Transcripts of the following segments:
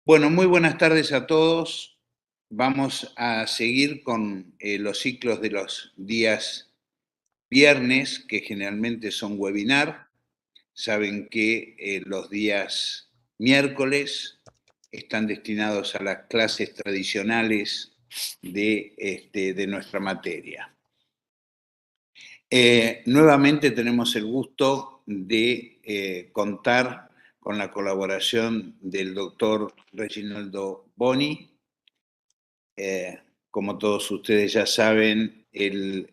Bueno, muy buenas tardes a todos. Vamos a seguir con los ciclos de los días viernes, que generalmente son webinar. Saben que los días miércoles están destinados a las clases tradicionales de nuestra materia. Nuevamente tenemos el gusto de contar con la colaboración del doctor Reginaldo Boni. Como todos ustedes ya saben, él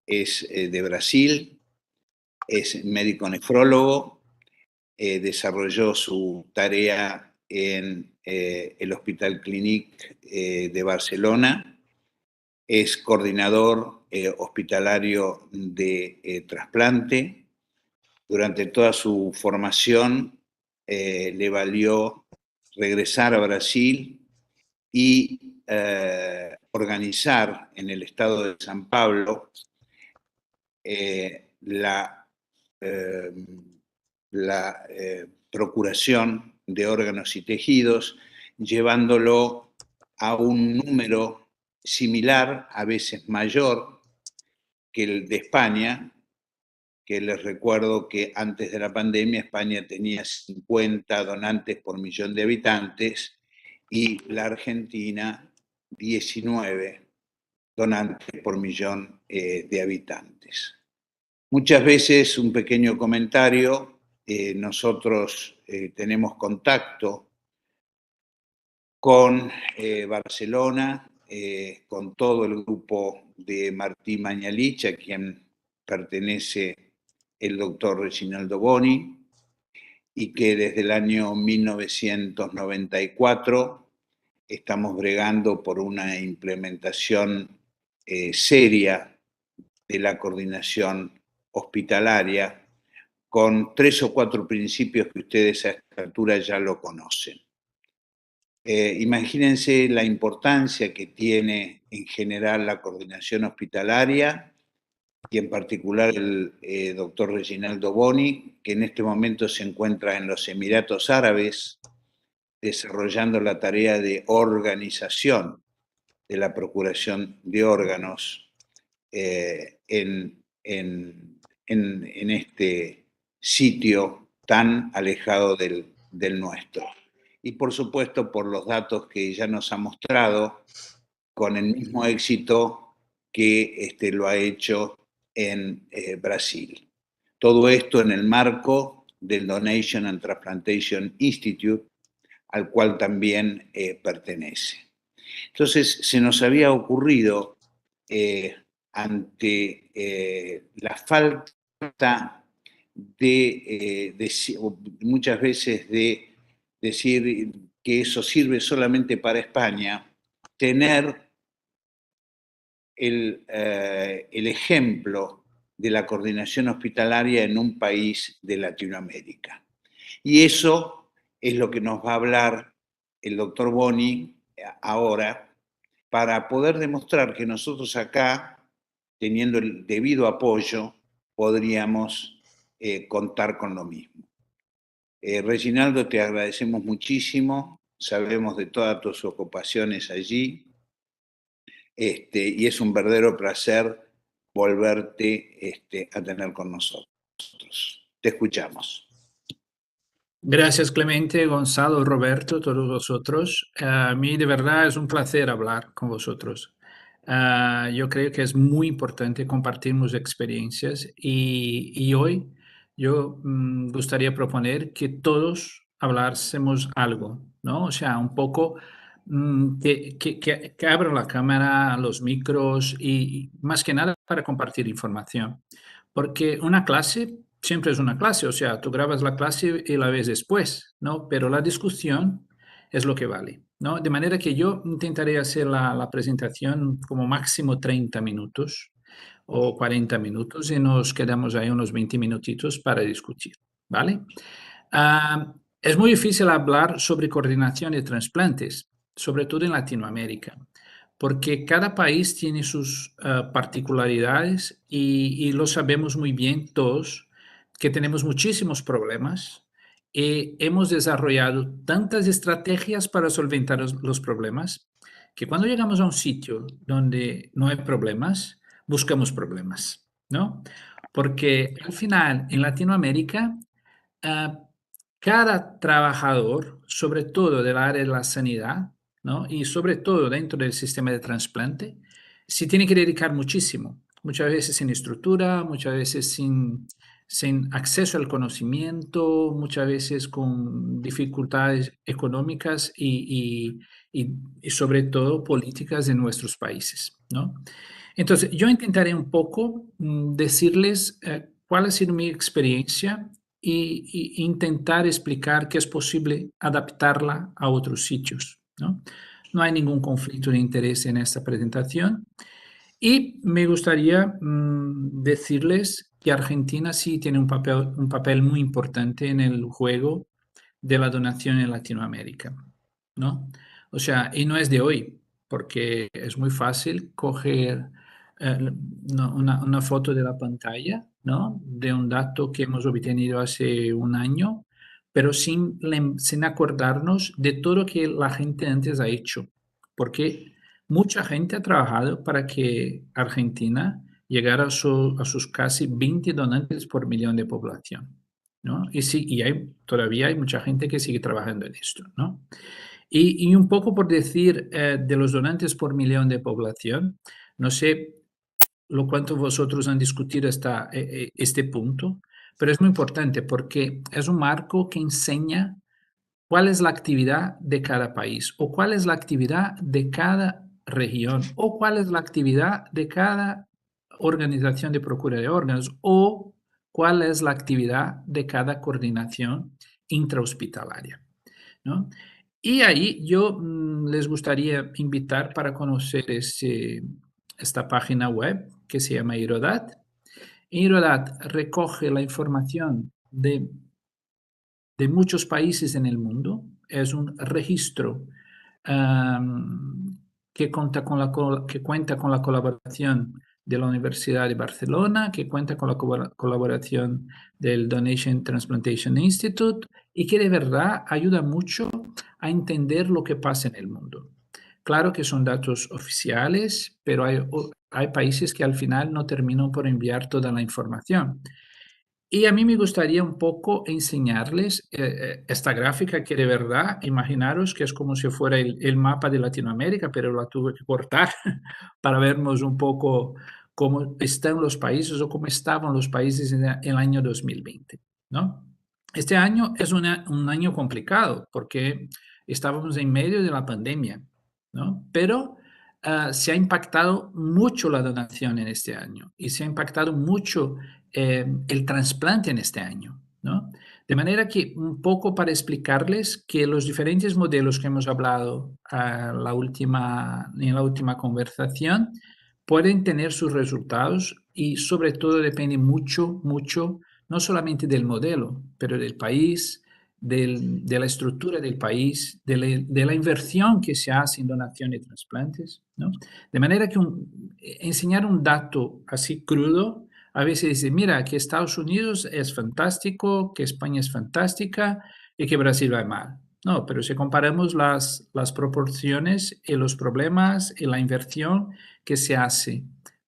es de Brasil, es médico nefrólogo, desarrolló su tarea en el Hospital Clínic de Barcelona, es coordinador hospitalario de trasplante. Durante toda su formación le valió regresar a Brasil y organizar en el estado de San Pablo la procuración de órganos y tejidos, llevándolo a un número similar, a veces mayor, que el de España, que les recuerdo que antes de la pandemia España tenía 50 donantes por millón de habitantes y la Argentina 19 donantes por millón de habitantes. Muchas veces, un pequeño comentario, nosotros tenemos contacto con Barcelona, con todo el grupo de Martí Mañalich, a quien pertenece el doctor Reginaldo Boni, y que desde el año 1994 estamos bregando por una implementación seria de la coordinación hospitalaria con 3 o 4 principios que ustedes a esta altura ya lo conocen. Imagínense la importancia que tiene en general la coordinación hospitalaria y en particular el doctor Reginaldo Boni, que en este momento se encuentra en los Emiratos Árabes desarrollando la tarea de organización de la procuración de órganos en este sitio tan alejado del nuestro. Y por supuesto por los datos que ya nos ha mostrado, con el mismo éxito que lo ha hecho en Brasil. Todo esto en el marco del Donation and Transplantation Institute, al cual también pertenece. Entonces, se nos había ocurrido, ante la falta de muchas veces de decir que eso sirve solamente para España, tener el ejemplo de la coordinación hospitalaria en un país de Latinoamérica. Y eso es lo que nos va a hablar el doctor Boni ahora, para poder demostrar que nosotros acá, teniendo el debido apoyo, podríamos contar con lo mismo. Reginaldo, te agradecemos muchísimo, sabemos de todas tus ocupaciones allí, y es un verdadero placer volverte a tener con nosotros. Te escuchamos. Gracias Clemente, Gonzalo, Roberto, todos vosotros. A mí de verdad es un placer hablar con vosotros. Yo creo que es muy importante compartirnos experiencias y hoy yo gustaría proponer que todos hablásemos algo, ¿no? O sea, un poco que abran la cámara, los micros y más que nada para compartir información. Porque una clase siempre es una clase, o sea, tú grabas la clase y la ves después, ¿no? Pero la discusión es lo que vale, ¿no? De manera que yo intentaré hacer la presentación como máximo 30 minutos o 40 minutos y nos quedamos ahí unos 20 minutitos para discutir, ¿vale? Es muy difícil hablar sobre coordinación de trasplantes, sobre todo en Latinoamérica, porque cada país tiene sus particularidades y lo sabemos muy bien todos, que tenemos muchísimos problemas hemos desarrollado tantas estrategias para solventar los problemas que cuando llegamos a un sitio donde no hay problemas, buscamos problemas, ¿no? Porque al final en Latinoamérica, ah, cada trabajador, sobre todo del área de la sanidad, ¿no? Y sobre todo dentro del sistema de trasplante, se tiene que dedicar muchísimo, muchas veces sin estructura, muchas veces sin acceso al conocimiento, muchas veces con dificultades económicas y sobre todo políticas en nuestros países, ¿no? Entonces, yo intentaré un poco decirles cuál ha sido mi experiencia y intentar explicar que es posible adaptarla a otros sitios, ¿no? No hay ningún conflicto de interés en esta presentación. Y me gustaría decirles que Argentina sí tiene un papel muy importante en el juego de la donación en Latinoamérica, ¿no? O sea, y no es de hoy, porque es muy fácil coger una foto de la pantalla, ¿no? De un dato que hemos obtenido hace un año, pero sin acordarnos de todo lo que la gente antes ha hecho, porque mucha gente ha trabajado para que Argentina llegara a sus casi 20 donantes por millón de población, ¿no? Y sí, todavía hay mucha gente que sigue trabajando en esto, ¿no? Y un poco por decir de los donantes por millón de población, no sé lo cuánto vosotros han discutido este punto, pero es muy importante porque es un marco que enseña cuál es la actividad de cada país o cuál es la actividad de cada región o cuál es la actividad de cada organización de procura de órganos o cuál es la actividad de cada coordinación intrahospitalaria, ¿no? Y ahí yo les gustaría invitar para conocer esta página web que se llama Irodat. Irodat recoge la información de muchos países en el mundo. Es un registro que cuenta con la colaboración de la Universidad de Barcelona, que cuenta con la colaboración del Donation Transplantation Institute y que de verdad ayuda mucho a entender lo que pasa en el mundo. Claro que son datos oficiales, pero hay países que al final no terminan por enviar toda la información. Y a mí me gustaría un poco enseñarles esta gráfica que de verdad, imaginaros que es como si fuera el mapa de Latinoamérica, pero la tuve que cortar para vernos un poco cómo están los países o cómo estaban los países en el año 2020, ¿no? Este año es un año complicado porque estábamos en medio de la pandemia, ¿no? Pero se ha impactado mucho la donación en este año y se ha impactado mucho el trasplante en este año, ¿no? De manera que un poco para explicarles que los diferentes modelos que hemos hablado en la última conversación pueden tener sus resultados y sobre todo depende mucho, mucho, no solamente del modelo, pero del país, de la estructura del país, de la inversión que se hace en donación y trasplantes, ¿no? De manera que enseñar un dato así crudo a veces dice, mira, que Estados Unidos es fantástico, que España es fantástica y que Brasil va mal. No, pero si comparamos las proporciones y los problemas y la inversión que se hace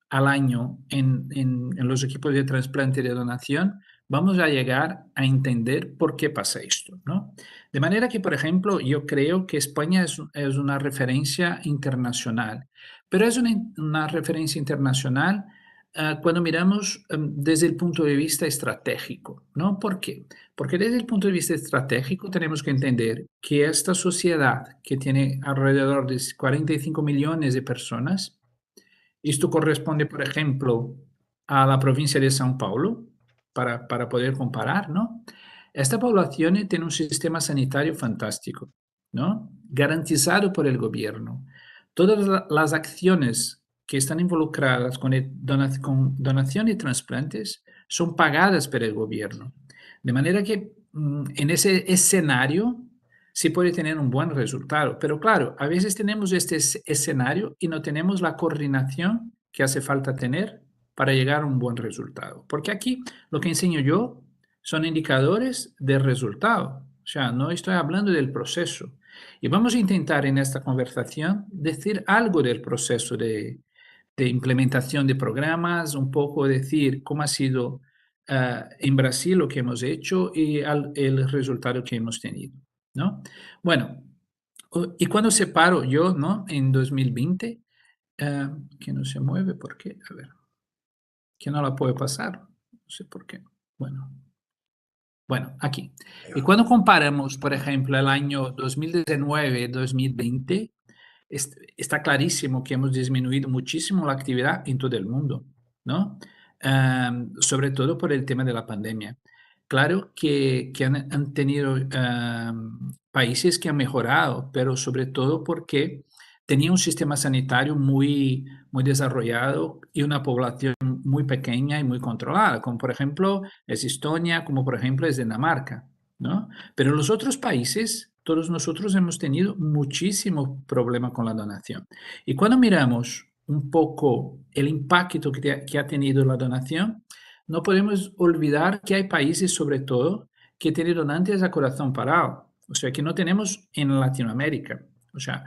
al año en los equipos de trasplante y de donación, vamos a llegar a entender por qué pasa esto, ¿no? De manera que, por ejemplo, yo creo que España es una referencia internacional, pero es una referencia internacional cuando miramos desde el punto de vista estratégico, ¿no? ¿Por qué? Porque desde el punto de vista estratégico tenemos que entender que esta sociedad que tiene alrededor de 45 millones de personas, esto corresponde, por ejemplo, a la provincia de São Paulo, para poder comparar, ¿no? Esta población tiene un sistema sanitario fantástico, ¿no? Garantizado por el gobierno. Todas las acciones que están involucradas con donación y trasplantes son pagadas por el gobierno. De manera que en ese escenario sí puede tener un buen resultado. Pero claro, a veces tenemos este escenario y no tenemos la coordinación que hace falta tener para llegar a un buen resultado. Porque aquí lo que enseño yo son indicadores de resultado, sea, no estoy hablando del proceso. Y vamos a intentar en esta conversación decir algo del proceso de implementación de programas, un poco decir cómo ha sido en Brasil lo que hemos hecho y el resultado que hemos tenido, ¿no? Bueno, y cuando se paró yo, ¿no? En 2020, que no se mueve, ¿por qué? A ver, que no la puede pasar, no sé por qué. Bueno, aquí. Ahí Y va. cuando comparamos, por ejemplo, el año 2019-2020, está clarísimo que hemos disminuido muchísimo la actividad en todo el mundo, ¿no? Sobre todo por el tema de la pandemia. Claro que han tenido países que han mejorado, pero sobre todo porque tenía un sistema sanitario muy desarrollado y una población muy pequeña y muy controlada, como por ejemplo es Estonia, como por ejemplo es Dinamarca, ¿no? Pero los otros países, todos nosotros hemos tenido muchísimo problema con la donación. Y cuando miramos un poco el impacto que ha tenido la donación, no podemos olvidar que hay países, sobre todo, que tienen donantes a corazón parado, o sea, que no tenemos en Latinoamérica. O sea,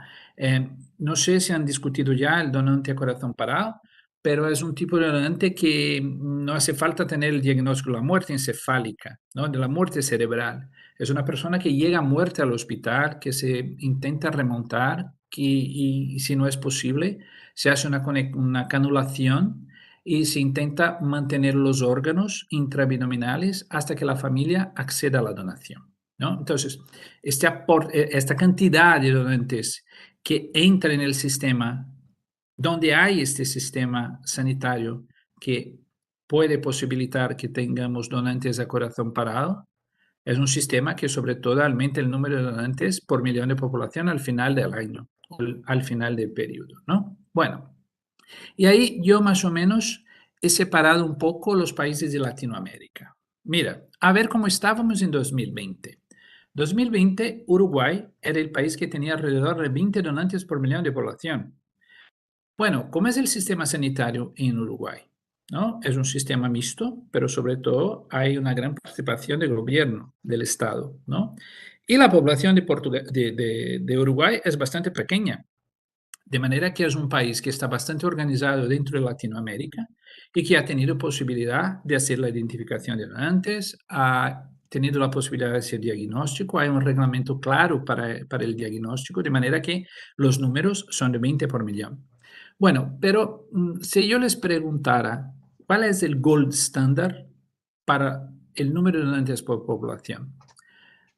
no sé si han discutido ya el donante a corazón parado, pero es un tipo de donante que no hace falta tener el diagnóstico de la muerte encefálica, ¿no? De la muerte cerebral. Es una persona que llega muerta al hospital, que se intenta remontar y si no es posible, se hace una canulación y se intenta mantener los órganos intraabdominales hasta que la familia acceda a la donación, ¿no? Entonces, esta cantidad de donantes que entra en el sistema, donde hay este sistema sanitario que puede posibilitar que tengamos donantes a corazón parado, es un sistema que sobre todo aumenta el número de donantes por millón de población al final del año, al final del periodo, ¿no? Bueno, y ahí yo más o menos he separado un poco los países de Latinoamérica. Mira, a ver cómo estábamos en 2020. 2020, Uruguay era el país que tenía alrededor de 20 donantes por millón de población. Bueno, ¿cómo es el sistema sanitario en Uruguay? ¿No? Es un sistema mixto, pero sobre todo hay una gran participación del gobierno, del Estado, ¿no? Y la población de Uruguay es bastante pequeña, de manera que es un país que está bastante organizado dentro de Latinoamérica y que ha tenido posibilidad de hacer la identificación de donantes, ha tenido la posibilidad de hacer diagnóstico, hay un reglamento claro para el diagnóstico, de manera que los números son de 20 por millón. Bueno, pero si yo les preguntara, ¿cuál es el gold standard para el número de donantes por población?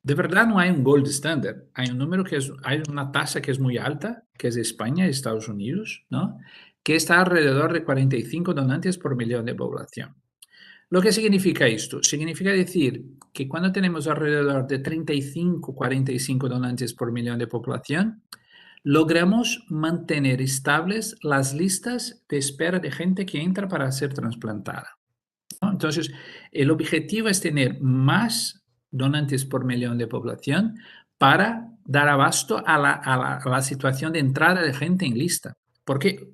De verdad no hay un gold standard, hay un número hay una tasa que es muy alta, que es de España y Estados Unidos, ¿no? Que está alrededor de 45 donantes por millón de población. ¿Lo que significa esto? Significa decir que cuando tenemos alrededor de 35, 45 donantes por millón de población, logramos mantener estables las listas de espera de gente que entra para ser trasplantada, ¿no? Entonces, el objetivo es tener más donantes por millón de población para dar abasto a la situación de entrada de gente en lista, porque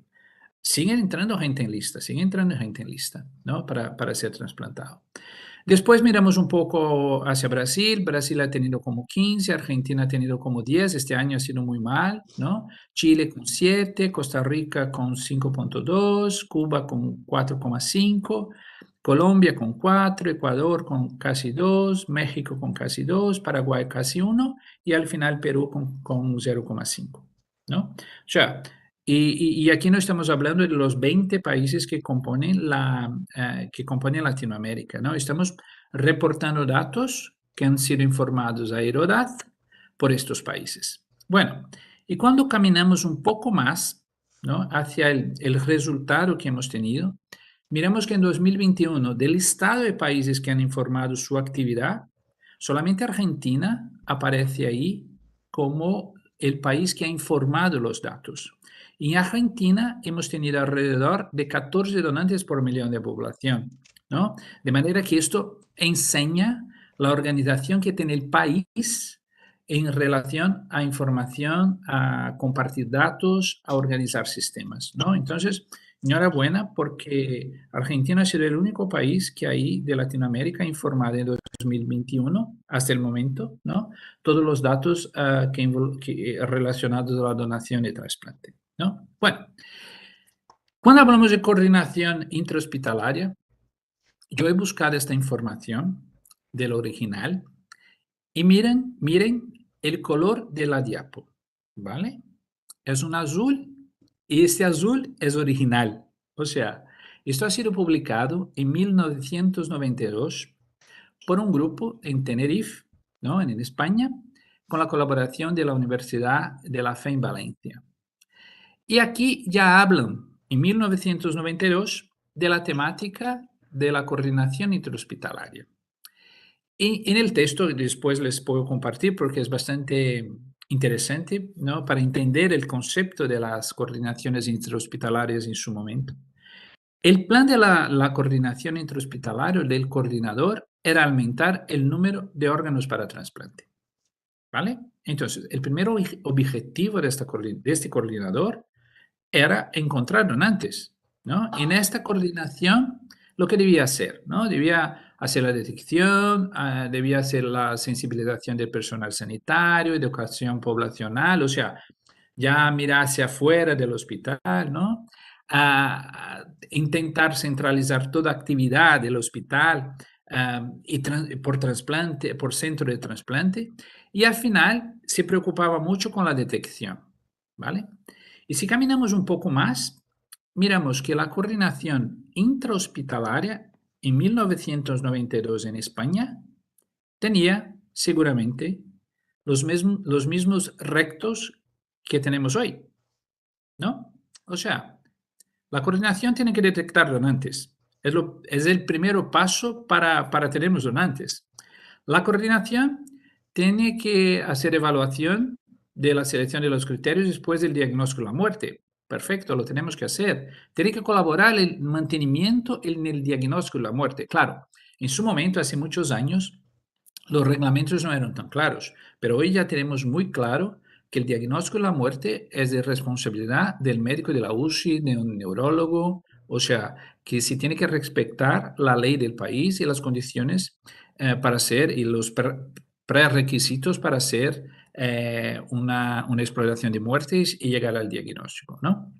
siguen entrando gente en lista, sigue entrando gente en lista, ¿no? Para ser trasplantado. Después miramos un poco hacia Brasil. Brasil ha tenido como 15, Argentina ha tenido como 10, este año ha sido muy mal, ¿no? Chile con 7, Costa Rica con 5.2, Cuba con 4,5, Colombia con 4, Ecuador con casi 2, México con casi 2, Paraguay casi 1 y al final Perú con 0,5, ¿no? O sea, y aquí no estamos hablando de los 20 países que que componen Latinoamérica, ¿no? Estamos reportando datos que han sido informados a Eurodat por estos países. Bueno, y cuando caminamos un poco más, ¿no? Hacia el resultado que hemos tenido, miramos que en 2021, del listado de países que han informado su actividad, solamente Argentina aparece ahí como el país que ha informado los datos. En Argentina hemos tenido alrededor de 14 donantes por millón de población, ¿no? De manera que esto enseña la organización que tiene el país en relación a información, a compartir datos, a organizar sistemas, ¿no? Entonces, enhorabuena porque Argentina ha sido el único país que hay de Latinoamérica informado en 2021 hasta el momento, ¿no? Todos los datos relacionados a la donación y trasplante, ¿no? Bueno, cuando hablamos de coordinación intrahospitalaria, yo he buscado esta información del original y miren el color de la diapo, ¿vale? Es un azul y este azul es original. O sea, esto ha sido publicado en 1992 por un grupo en Tenerife, ¿no? En España, con la colaboración de la Universidad de la Fe en Valencia. Y aquí ya hablan, en 1992, de la temática de la coordinación interhospitalaria. Y en el texto, después les puedo compartir porque es bastante interesante, ¿no? Para entender el concepto de las coordinaciones interhospitalarias en su momento. El plan de la coordinación interhospitalaria del coordinador era aumentar el número de órganos para trasplante, ¿vale? Entonces, el primer objetivo de este coordinador era encontrar donantes, ¿no? En esta coordinación, lo que debía hacer, ¿no? Debía hacer la detección, debía hacer la sensibilización del personal sanitario, educación poblacional, o sea, ya mirar hacia afuera del hospital, ¿no? Intentar centralizar toda actividad del hospital por trasplante, por centro de trasplante, y al final se preocupaba mucho con la detección, ¿vale? Y si caminamos un poco más, miramos que la coordinación intrahospitalaria en 1992 en España tenía seguramente los mismos rectos que tenemos hoy, ¿no? O sea, la coordinación tiene que detectar donantes. Es el primer paso para tener donantes. La coordinación tiene que hacer evaluación de la selección de los criterios después del diagnóstico de la muerte. Perfecto, lo tenemos que hacer. Tiene que colaborar en el mantenimiento en el diagnóstico de la muerte. Claro, en su momento, hace muchos años, los reglamentos no eran tan claros, pero hoy ya tenemos muy claro que el diagnóstico de la muerte es de responsabilidad del médico de la UCI, de un neurólogo, o sea, que se tiene que respetar la ley del país y las condiciones para hacer y los prerequisitos para hacer una exploración de muertes y llegar al diagnóstico, ¿no?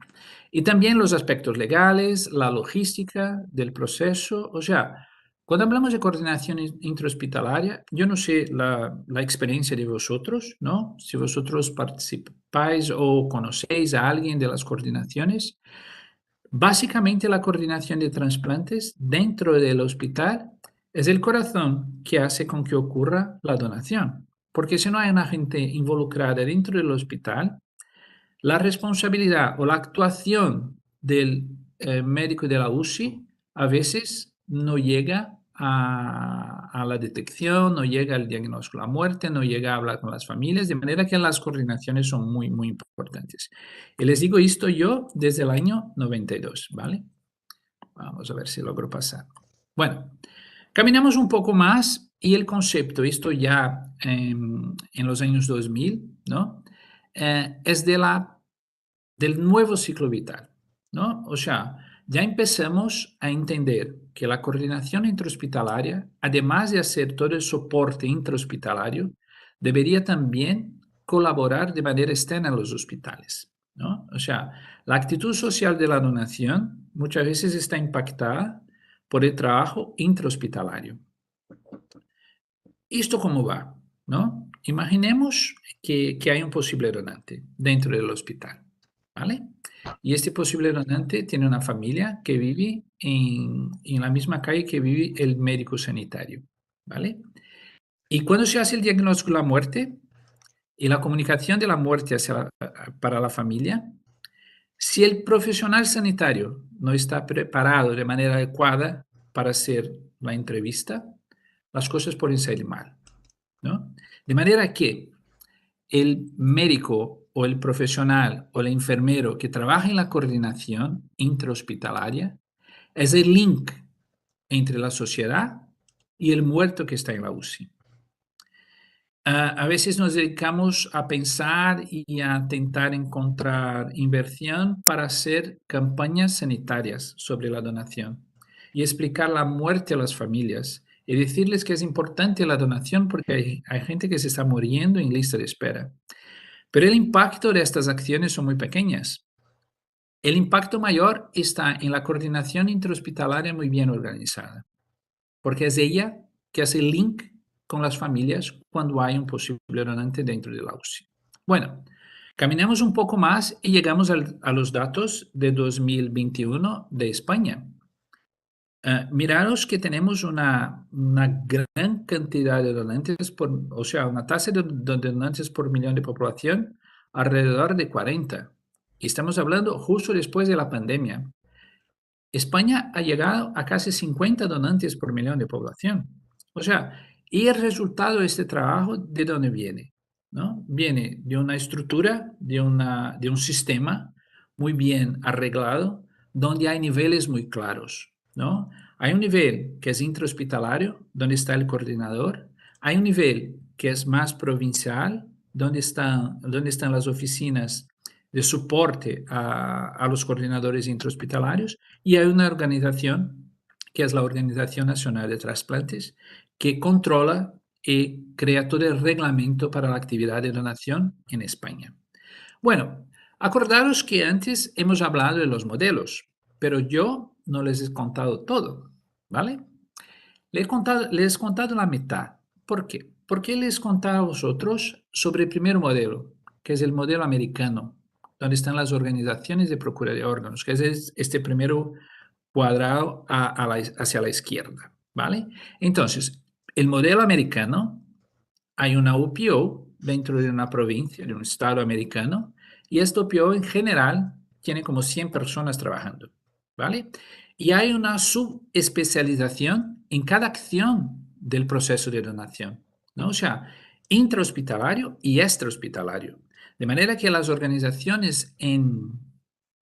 Y también los aspectos legales, la logística del proceso. O sea, cuando hablamos de coordinación intrahospitalaria, yo no sé la experiencia de vosotros, ¿no? Si vosotros participáis o conocéis a alguien de las coordinaciones. Básicamente, la coordinación de trasplantes dentro del hospital es el corazón que hace con que ocurra la donación. Porque si no hay una gente involucrada dentro del hospital, la responsabilidad o la actuación del médico de la UCI a veces no llega a la detección, no llega al diagnóstico de la muerte, no llega a hablar con las familias, de manera que las coordinaciones son muy, muy importantes. Y les digo esto yo desde el año 92, ¿vale? Vamos a ver si logro pasar. Bueno, caminamos un poco más y el concepto, esto ya en los años 2000, ¿no? Es del nuevo ciclo vital, ¿no? O sea, ya empezamos a entender que la coordinación intrahospitalaria, además de hacer todo el soporte intrahospitalario, debería también colaborar de manera externa en los hospitales, ¿no? O sea, la actitud social de la donación muchas veces está impactada por el trabajo intrahospitalario. ¿Esto cómo va? ¿No? Imaginemos que hay un posible donante dentro del hospital, ¿vale? Y este posible donante tiene una familia que vive en la misma calle que vive el médico sanitario, ¿vale? Y cuando se hace el diagnóstico de la muerte y la comunicación de la muerte para la familia, si el profesional sanitario no está preparado de manera adecuada para hacer la entrevista, las cosas pueden salir mal, ¿no? De manera que el médico o el profesional o el enfermero que trabaja en la coordinación intrahospitalaria es el link entre la sociedad y el muerto que está en la UCI. A veces nos dedicamos a pensar y a intentar encontrar inversión para hacer campañas sanitarias sobre la donación y explicar la muerte a las familias y decirles que es importante la donación porque hay gente que se está muriendo en lista de espera. Pero el impacto de estas acciones son muy pequeñas. El impacto mayor está en la coordinación intrahospitalaria muy bien organizada, porque es ella que hace el link con las familias cuando hay un posible donante dentro de la UCI. Bueno, caminamos un poco más y llegamos a los datos de 2021 de España. Miraros que tenemos una gran cantidad de donantes, o sea, una tasa de donantes por millón de población alrededor de 40. Y estamos hablando justo después de la pandemia. España ha llegado a casi 50 donantes por millón de población. O sea, y el resultado de este trabajo, ¿de dónde viene? ¿No? Viene de una estructura, de un sistema muy bien arreglado, donde hay niveles muy claros, ¿no? Hay un nivel que es intrahospitalario, donde está el coordinador. Hay un nivel que es más provincial, donde están las oficinas de soporte a los coordinadores intrahospitalarios, y hay una organización, que es la Organización Nacional de Trasplantes, que controla y crea todo el reglamento para la actividad de donación en España. Bueno, acordaros que antes hemos hablado de los modelos, pero yo no les he contado todo, ¿vale? Les he contado la mitad. ¿Por qué? Porque les he contado a vosotros sobre el primer modelo, que es el modelo americano, donde están las organizaciones de procura de órganos, que es este primero cuadrado hacia la izquierda, ¿vale? Entonces, el modelo americano, hay una UPO dentro de una provincia, de un estado americano, y esta UPO en general tiene como 100 personas trabajando, ¿vale? Y hay una subespecialización en cada acción del proceso de donación, ¿no? O sea, intrahospitalario y extrahospitalario. De manera que las organizaciones en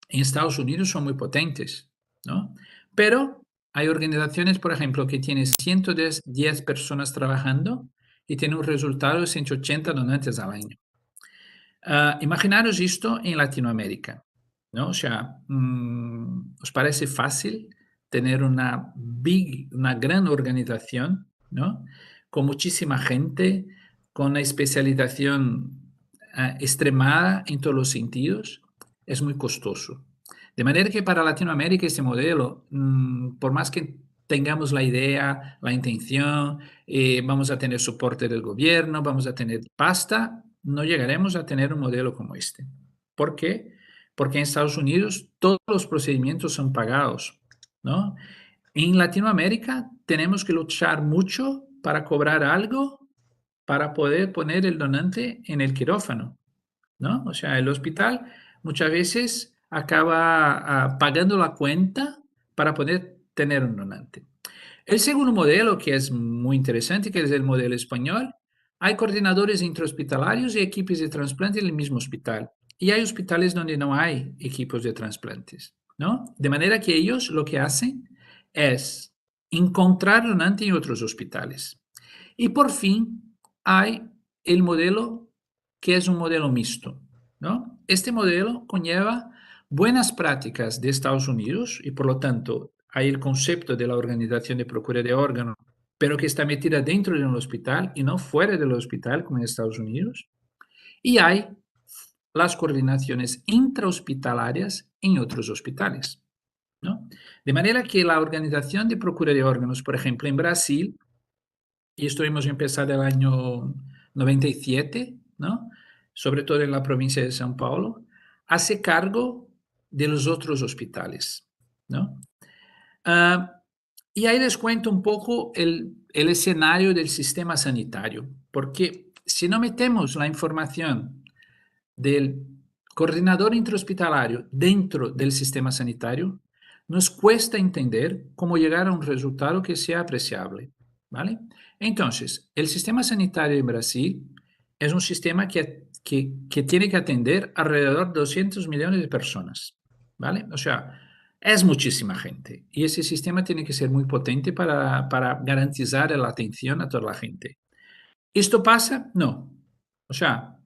Estados Unidos son muy potentes, ¿no? Pero hay organizaciones, por ejemplo, que tienen 110 personas trabajando y tienen un resultado de 180 donantes al año. Imaginaros esto en Latinoamérica, ¿no? O sea, ¿os parece fácil tener una gran organización, ¿no? Con muchísima gente, con una especialización extremada en todos los sentidos? Es muy costoso. De manera que para Latinoamérica este modelo, por más que tengamos la idea, la intención, vamos a tener soporte del gobierno, vamos a tener pasta, no llegaremos a tener un modelo como este. ¿Por qué? Porque en Estados Unidos todos los procedimientos son pagados, ¿no? En Latinoamérica tenemos que luchar mucho para cobrar algo para poder poner el donante en el quirófano, ¿no? O sea, el hospital muchas veces acaba pagando la cuenta para poder tener un donante. El segundo modelo, que es muy interesante, que es el modelo español, hay coordinadores intrahospitalarios y equipos de trasplante en el mismo hospital. Y hay hospitales donde no hay equipos de trasplantes, ¿no? De manera que ellos lo que hacen es encontrar donante en otros hospitales. Y por fin hay el modelo que es un modelo mixto, ¿no? Este modelo conlleva buenas prácticas de Estados Unidos y por lo tanto hay el concepto de la organización de procura de órganos, pero que está metida dentro de un hospital y no fuera del hospital como en Estados Unidos. Y hay las coordinaciones intrahospitalarias en otros hospitales, ¿no? De manera que la organización de procura de órganos, por ejemplo, en Brasil, y esto hemos empezado el año 97, ¿no? Sobre todo en la provincia de São Paulo, hace cargo de los otros hospitales, ¿no? Ah, y ahí les cuento un poco el escenario del sistema sanitario, porque si no metemos la información del coordinador intrahospitalario dentro del sistema sanitario, nos cuesta entender cómo llegar a un resultado que sea apreciable, ¿vale? Entonces, el sistema sanitario en Brasil es un sistema que tiene que atender alrededor de 200 millones de personas, ¿vale? O sea, es muchísima gente y ese sistema tiene que ser muy potente para garantizar la atención a toda la gente. ¿Esto pasa? No. O sea,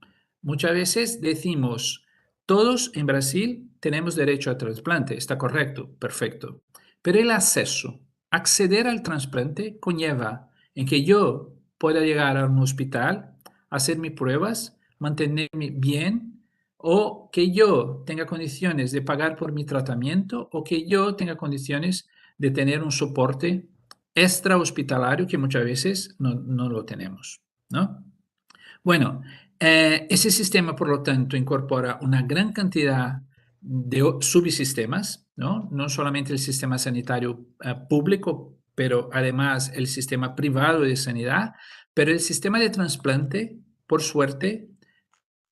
muchas veces decimos, todos en Brasil tenemos derecho a trasplante, está correcto, perfecto. Pero el acceso, acceder al trasplante conlleva en que yo pueda llegar a un hospital, hacer mis pruebas, mantenerme bien, o que yo tenga condiciones de pagar por mi tratamiento, o que yo tenga condiciones de tener un soporte extra hospitalario que muchas veces no lo tenemos, ¿no? Bueno, ese sistema, por lo tanto, incorpora una gran cantidad de subsistemas, ¿no? No solamente el sistema sanitario público, pero además el sistema privado de sanidad, pero el sistema de trasplante, por suerte,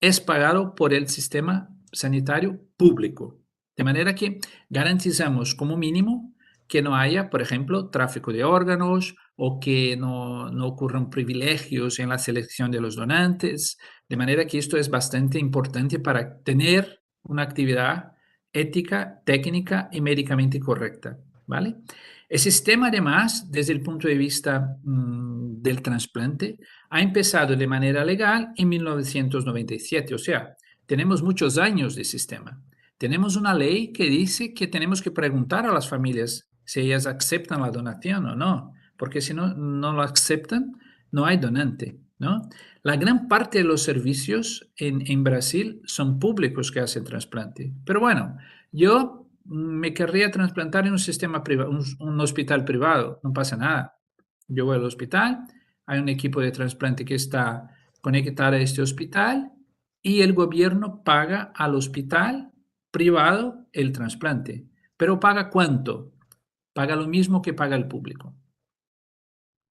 es pagado por el sistema sanitario público. De manera que garantizamos como mínimo que no haya, por ejemplo, tráfico de órganos o que no ocurran privilegios en la selección de los donantes. De manera que esto es bastante importante para tener una actividad ética, técnica y médicamente correcta. ¿Vale? El sistema, además, desde el punto de vista del trasplante, ha empezado de manera legal en 1997, o sea, tenemos muchos años de sistema. Tenemos una ley que dice que tenemos que preguntar a las familias si ellas aceptan la donación o no, porque si no lo aceptan, no hay donante, ¿no? La gran parte de los servicios en Brasil son públicos que hacen trasplante. Pero bueno, yo me querría trasplantar en un sistema privado, un hospital privado, no pasa nada. Yo voy al hospital, hay un equipo de trasplante que está conectado a este hospital y el gobierno paga al hospital privado el trasplante. ¿Pero paga cuánto? Paga lo mismo que paga el público.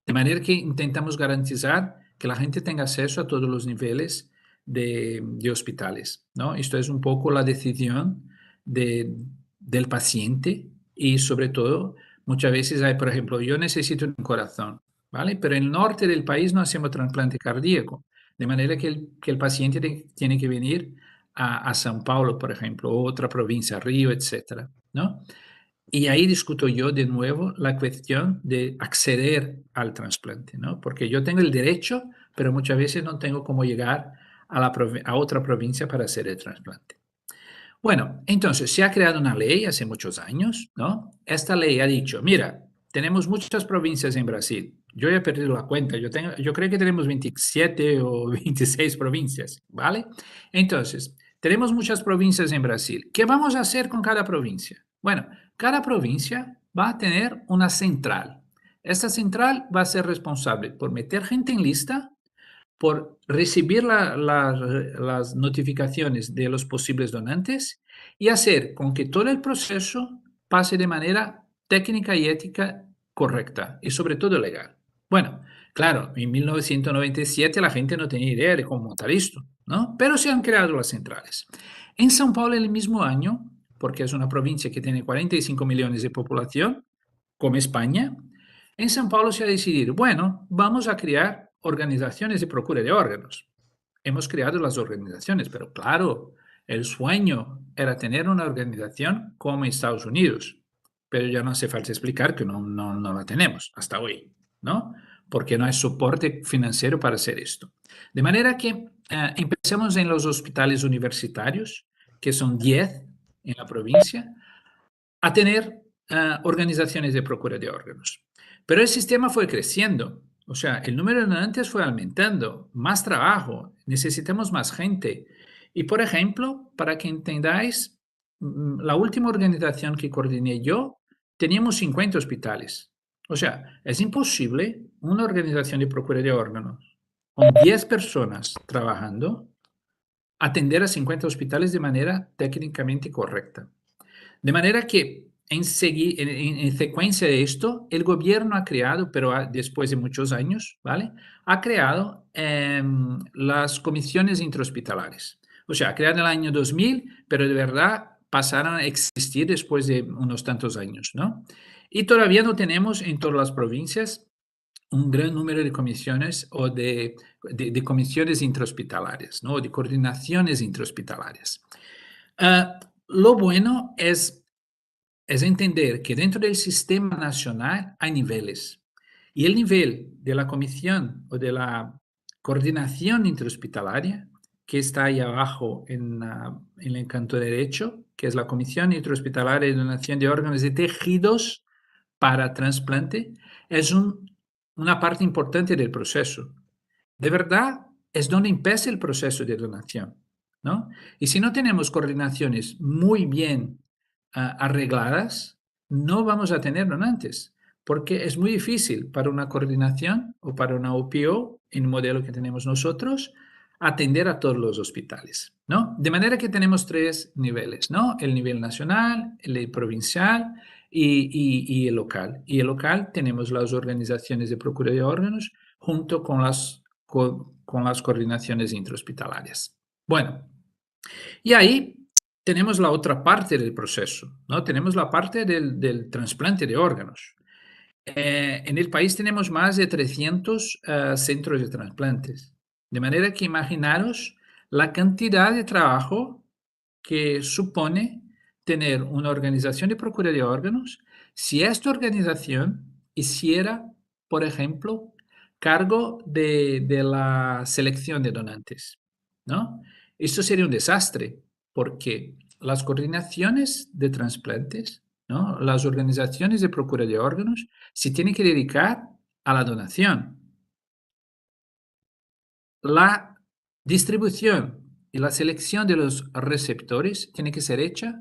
De manera que intentamos garantizar que la gente tenga acceso a todos los niveles de hospitales, ¿no? Esto es un poco la decisión del paciente y sobre todo muchas veces hay, por ejemplo, yo necesito un corazón, ¿vale? Pero en el norte del país no hacemos trasplante cardíaco, de manera que el paciente tiene que venir a São Paulo, por ejemplo, o otra provincia, Río, etcétera, ¿no? Y ahí discuto yo de nuevo la cuestión de acceder al trasplante, ¿no? Porque yo tengo el derecho, pero muchas veces no tengo cómo llegar a otra provincia para hacer el trasplante. Bueno, entonces se ha creado una ley hace muchos años, ¿no? Esta ley ha dicho, mira, tenemos muchas provincias en Brasil. Yo ya he perdido la cuenta, yo creo que tenemos 27 o 26 provincias, ¿vale? Entonces, tenemos muchas provincias en Brasil. ¿Qué vamos a hacer con cada provincia? Bueno, cada provincia va a tener una central. Esta central va a ser responsable por meter gente en lista, por recibir las notificaciones de los posibles donantes y hacer con que todo el proceso pase de manera técnica y ética correcta y sobre todo legal. Bueno, claro, en 1997 la gente no tenía idea de cómo montar esto, ¿no? Pero se han creado las centrales. En São Paulo, el mismo año, porque es una provincia que tiene 45 millones de población, como España, en São Paulo se ha decidido, bueno, vamos a crear organizaciones de procura de órganos. Hemos creado las organizaciones, pero claro, el sueño era tener una organización como Estados Unidos, pero ya no hace falta explicar que no la tenemos hasta hoy, ¿no? Porque no hay soporte financiero para hacer esto. De manera que empecemos en los hospitales universitarios, que son 10 en la provincia, a tener organizaciones de procura de órganos. Pero el sistema fue creciendo, o sea, el número de donantes fue aumentando, más trabajo, necesitamos más gente. Y por ejemplo, para que entendáis, la última organización que coordiné yo, teníamos 50 hospitales. O sea, es imposible una organización de procura de órganos con 10 personas trabajando, atender a 50 hospitales de manera técnicamente correcta. De manera que en secuencia de esto, el gobierno ha creado, pero después de muchos años, ¿vale? Ha creado las comisiones intrahospitalarias. O sea, ha creado en el año 2000, pero de verdad pasaron a existir después de unos tantos años, ¿no? Y todavía no tenemos en todas las provincias un gran número de comisiones o de comisiones intrahospitalarias, ¿no? De coordinaciones intrahospitalarias. Lo bueno es entender que dentro del sistema nacional hay niveles y el nivel de la comisión o de la coordinación intrahospitalaria, que está ahí abajo en el canto derecho, que es la Comisión Intrahospitalaria de Donación de Órganos y Tejidos para Trasplante, es una parte importante del proceso. De verdad, es donde empieza el proceso de donación, ¿no? Y si no tenemos coordinaciones muy bien arregladas, no vamos a tener donantes, porque es muy difícil para una coordinación o para una OPO, en el modelo que tenemos nosotros, atender a todos los hospitales, ¿no? De manera que tenemos tres niveles, ¿no? El nivel nacional, el provincial y el local. Y el local tenemos las organizaciones de procura de órganos junto con las coordinaciones intrahospitalarias. Bueno, y ahí tenemos la otra parte del proceso, ¿no? Tenemos la parte del trasplante de órganos. En el país tenemos más de 300 centros de trasplantes, de manera que imaginaros la cantidad de trabajo que supone tener una organización de procura de órganos si esta organización hiciera, por ejemplo, cargo de la selección de donantes, ¿no? Esto sería un desastre porque las coordinaciones de trasplantes, ¿no? Las organizaciones de procura de órganos se tienen que dedicar a la donación. La distribución y la selección de los receptores tienen que ser hechas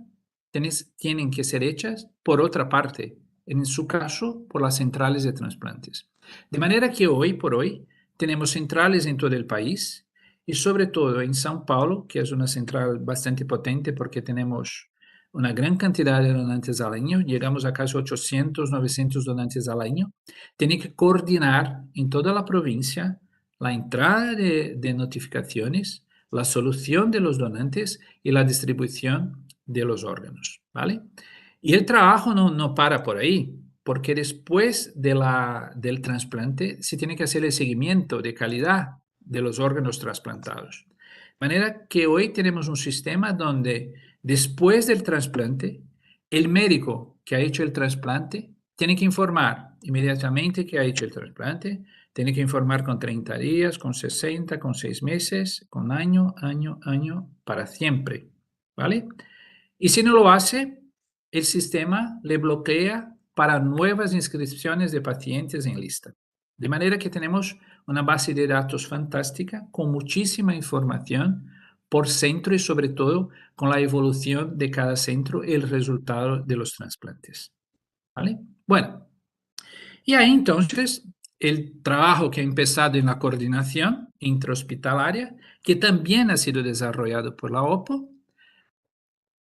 por otra parte, en su caso, por las centrales de trasplantes. De manera que hoy por hoy tenemos centrales en todo el país y sobre todo en São Paulo, que es una central bastante potente porque tenemos una gran cantidad de donantes al año, llegamos a casi 800, 900 donantes al año, tiene que coordinar en toda la provincia la entrada de notificaciones, la solución de los donantes y la distribución de los órganos, ¿vale? Y el trabajo no para por ahí, porque después del trasplante se tiene que hacer el seguimiento de calidad de los órganos trasplantados. De manera que hoy tenemos un sistema donde después del trasplante, el médico que ha hecho el trasplante tiene que informar inmediatamente que ha hecho el trasplante, tiene que informar con 30 días, con 60, con 6 meses, con año, para siempre, ¿vale? Y si no lo hace, el sistema le bloquea para nuevas inscripciones de pacientes en lista. De manera que tenemos una base de datos fantástica con muchísima información por centro y sobre todo con la evolución de cada centro y el resultado de los trasplantes. ¿Vale? Bueno, y ahí entonces el trabajo que ha empezado en la coordinación intrahospitalaria, que también ha sido desarrollado por la OPO,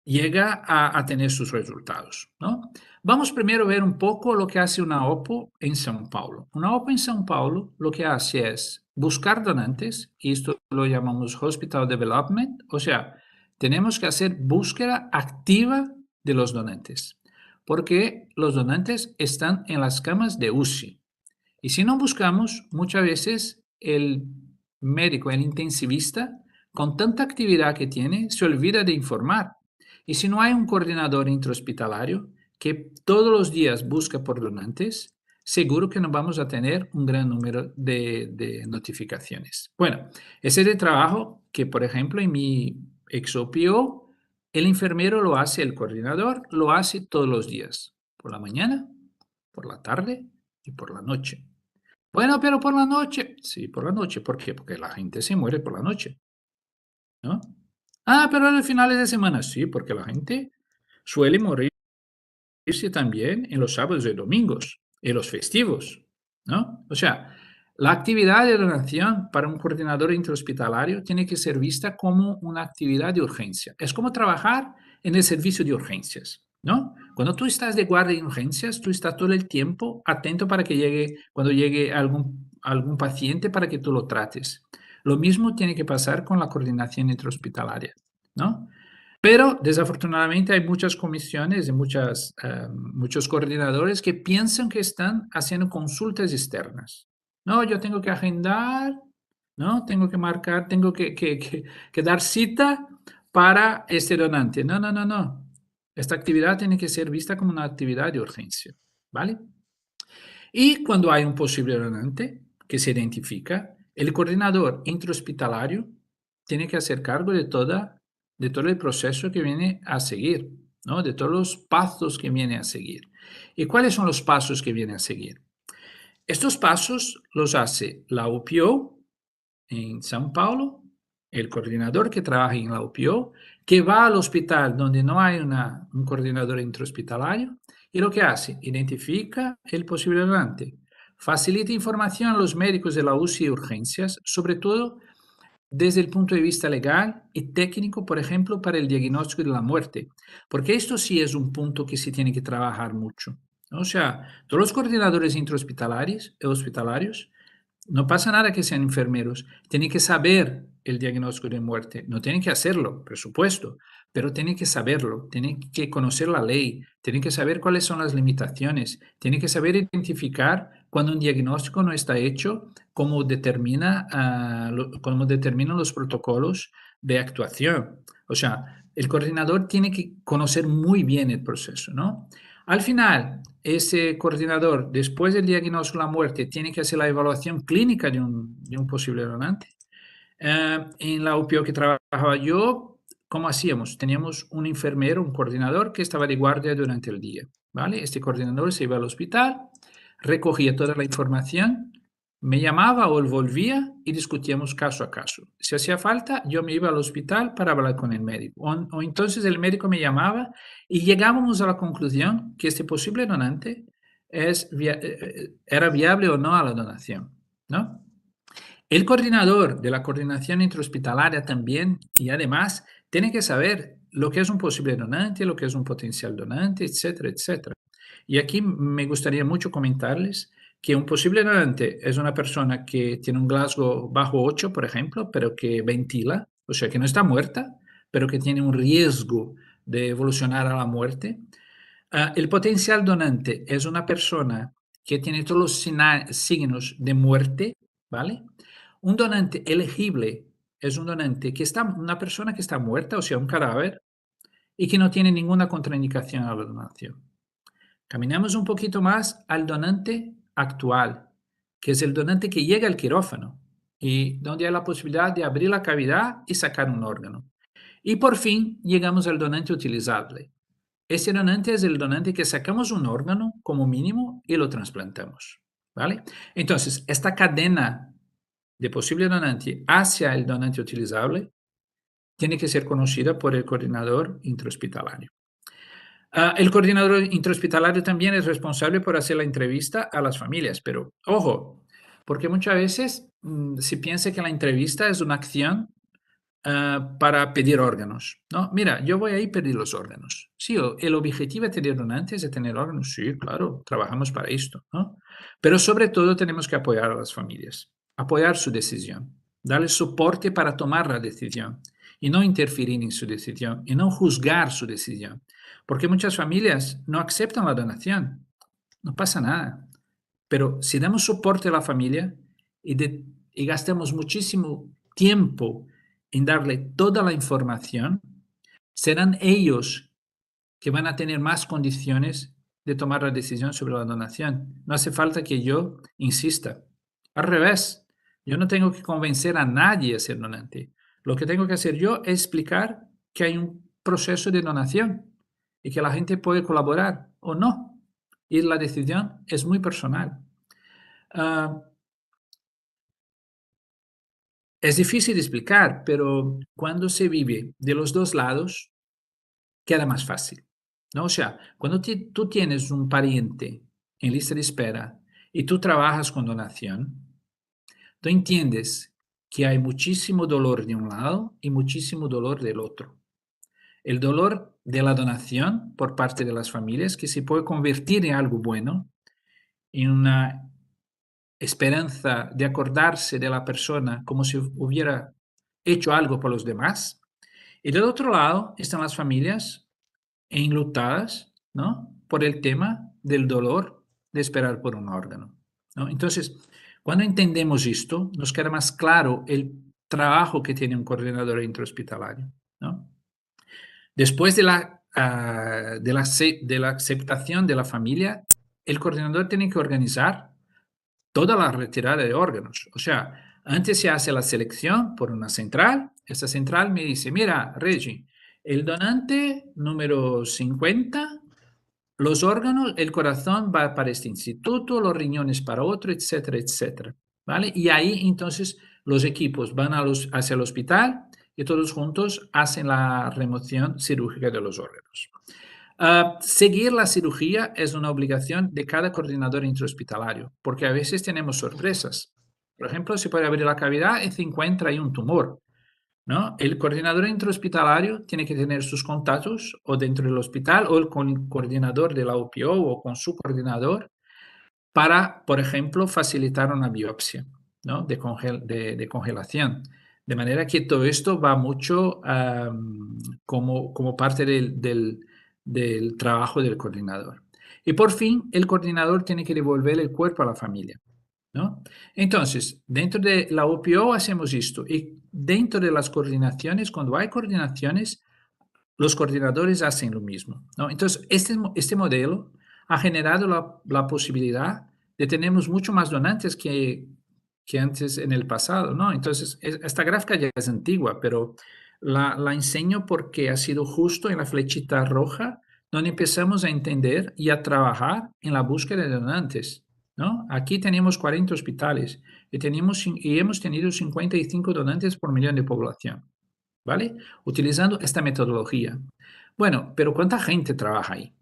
llega a tener sus resultados, ¿no? Vamos primero a ver un poco lo que hace una OPO en São Paulo. Una OPO en São Paulo lo que hace es buscar donantes, y esto lo llamamos Hospital Development, o sea, tenemos que hacer búsqueda activa de los donantes, porque los donantes están en las camas de UCI. Y si no buscamos, muchas veces el médico, el intensivista, con tanta actividad que tiene, se olvida de informar. Y si no hay un coordinador intrahospitalario que todos los días busca por donantes, seguro que no vamos a tener un gran número de notificaciones. Bueno, ese es el trabajo que, por ejemplo, en mi ex-OPO, el enfermero lo hace, el coordinador lo hace todos los días, por la mañana, por la tarde y por la noche. Bueno, pero por la noche. Sí, por la noche. ¿Por qué? Porque la gente se muere por la noche, ¿no? Ah, pero en los finales de semana. Sí, porque la gente suele morirse también en los sábados y domingos, en los festivos, ¿no? O sea, la actividad de donación para un coordinador intrahospitalario tiene que ser vista como una actividad de urgencia. Es como trabajar en el servicio de urgencias, ¿no? Cuando tú estás de guardia en urgencias, tú estás todo el tiempo atento para que llegue, cuando llegue algún paciente para que tú lo trates. Lo mismo tiene que pasar con la coordinación intrahospitalaria, ¿no? Pero desafortunadamente hay muchas comisiones y muchos coordinadores que piensan que están haciendo consultas externas. No, yo tengo que agendar, ¿no? Tengo que marcar, tengo que dar cita para este donante. No, no, no, no. Esta actividad tiene que ser vista como una actividad de urgencia, ¿vale? Y cuando hay un posible donante que se identifica, El coordinador intrahospitalario tiene que hacer cargo de todo el proceso que viene a seguir, ¿no? De todos los pasos que viene a seguir. ¿Y cuáles son los pasos que viene a seguir? Estos pasos los hace la UPO en São Paulo, el coordinador que trabaja en la UPO, que va al hospital donde no hay un coordinador intrahospitalario y lo que hace, identifica el posible donante, facilita información a los médicos de la UCI y urgencias, sobre todo desde el punto de vista legal y técnico, por ejemplo, para el diagnóstico de la muerte, porque esto sí es un punto que se tiene que trabajar mucho, ¿no? O sea, todos los coordinadores hospitalarios no pasa nada que sean enfermeros, tienen que saber el diagnóstico de muerte, no tienen que hacerlo, por supuesto, pero tienen que saberlo, tienen que conocer la ley, tienen que saber cuáles son las limitaciones, tienen que saber identificar cuando un diagnóstico no está hecho, cómo determinan los protocolos de actuación. O sea, el coordinador tiene que conocer muy bien el proceso, ¿no? Al final, ese coordinador, después del diagnóstico de la muerte, tiene que hacer la evaluación clínica de un posible donante. En la UPO que trabajaba yo, ¿cómo hacíamos? Teníamos un enfermero, un coordinador que estaba de guardia durante el día, ¿vale? Este coordinador se iba al hospital, recogía toda la información, me llamaba o él volvía y discutíamos caso a caso. Si hacía falta, yo me iba al hospital para hablar con el médico. O entonces el médico me llamaba y llegábamos a la conclusión que este posible donante era viable o no a la donación, ¿no? El coordinador de la coordinación intrahospitalaria también y además tiene que saber lo que es un posible donante, lo que es un potencial donante, etcétera, etcétera. Y aquí me gustaría mucho comentarles que un posible donante es una persona que tiene un Glasgow bajo 8, por ejemplo, pero que ventila, o sea, que no está muerta, pero que tiene un riesgo de evolucionar a la muerte. El potencial donante es una persona que tiene todos los signos de muerte, ¿vale? Un donante elegible es un donante que está, una persona que está muerta, o sea, un cadáver, y que no tiene ninguna contraindicación a la donación. Caminamos un poquito más al donante actual, que es el donante que llega al quirófano y donde hay la posibilidad de abrir la cavidad y sacar un órgano. Y por fin llegamos al donante utilizable. Ese donante es el donante que sacamos un órgano como mínimo y lo trasplantamos, ¿vale? Entonces, esta cadena de posible donante hacia el donante utilizable tiene que ser conocida por el coordinador intrahospitalario. El coordinador intrahospitalario también es responsable por hacer la entrevista a las familias, pero ojo, porque muchas veces se piensa que la entrevista es una acción para pedir órganos, ¿no? Mira, yo voy a ir a pedir los órganos. Sí, el objetivo de tener donantes es tener órganos, sí, claro, trabajamos para esto, ¿no? Pero sobre todo tenemos que apoyar a las familias, apoyar su decisión, darles soporte para tomar la decisión y no interferir en su decisión y no juzgar su decisión, porque muchas familias no aceptan la donación, no pasa nada, pero si damos soporte a la familia y gastamos muchísimo tiempo en darle toda la información, serán ellos que van a tener más condiciones de tomar la decisión sobre la donación. No hace falta que yo insista. Al revés, yo no tengo que convencer a nadie a ser donante. Lo que tengo que hacer yo es explicar que hay un proceso de donación y que la gente puede colaborar o no. Y la decisión es muy personal. Uh, es difícil de explicar, pero cuando se vive de los dos lados, queda más fácil, ¿no? O sea, cuando tú tienes un pariente en lista de espera y tú trabajas con donación, tú entiendes que hay muchísimo dolor de un lado y muchísimo dolor del otro. El dolor de la donación por parte de las familias, que se puede convertir en algo bueno, en una esperanza de acordarse de la persona como si hubiera hecho algo por los demás. Y del otro lado están las familias enlutadas, ¿no? Por el tema del dolor de esperar por un órgano, ¿no? Entonces, cuando entendemos esto, nos queda más claro el trabajo que tiene un coordinador intrahospitalario, ¿no? Después de la aceptación de la familia, el coordinador tiene que organizar toda la retirada de órganos. O sea, Antes se hace la selección por una central. Esa central me dice, mira, Reggie, el donante número 50, los órganos, el corazón va para este instituto, los riñones para otro, etcétera, etcétera. ¿Vale? Y ahí entonces los equipos van hacia el hospital y todos juntos hacen la remoción cirúrgica de los órganos. Seguir la cirugía es una obligación de cada coordinador intrahospitalario, porque a veces tenemos sorpresas. Por ejemplo, se puede abrir la cavidad y se encuentra ahí un tumor, ¿no? El coordinador intrahospitalario tiene que tener sus contactos o dentro del hospital o el coordinador de la OPO o con su coordinador para, por ejemplo, facilitar una biopsia, ¿no? De congelación. De manera que todo esto va mucho como parte del trabajo del coordinador. Y por fin, el coordinador tiene que devolver el cuerpo a la familia, ¿no? Entonces, dentro de la OPO hacemos esto. Y dentro de las coordinaciones, cuando hay coordinaciones, los coordinadores hacen lo mismo, ¿no? Entonces, este modelo ha generado la posibilidad de tener mucho más donantes que antes en el pasado, ¿no? Entonces, esta gráfica ya es antigua, pero la enseño porque ha sido justo en la flechita roja donde empezamos a entender y a trabajar en la búsqueda de donantes, ¿no? Aquí tenemos 40 hospitales y hemos tenido 55 donantes por millón de población. ¿Vale? Utilizando esta metodología. Bueno, pero ¿cuánta gente trabaja ahí?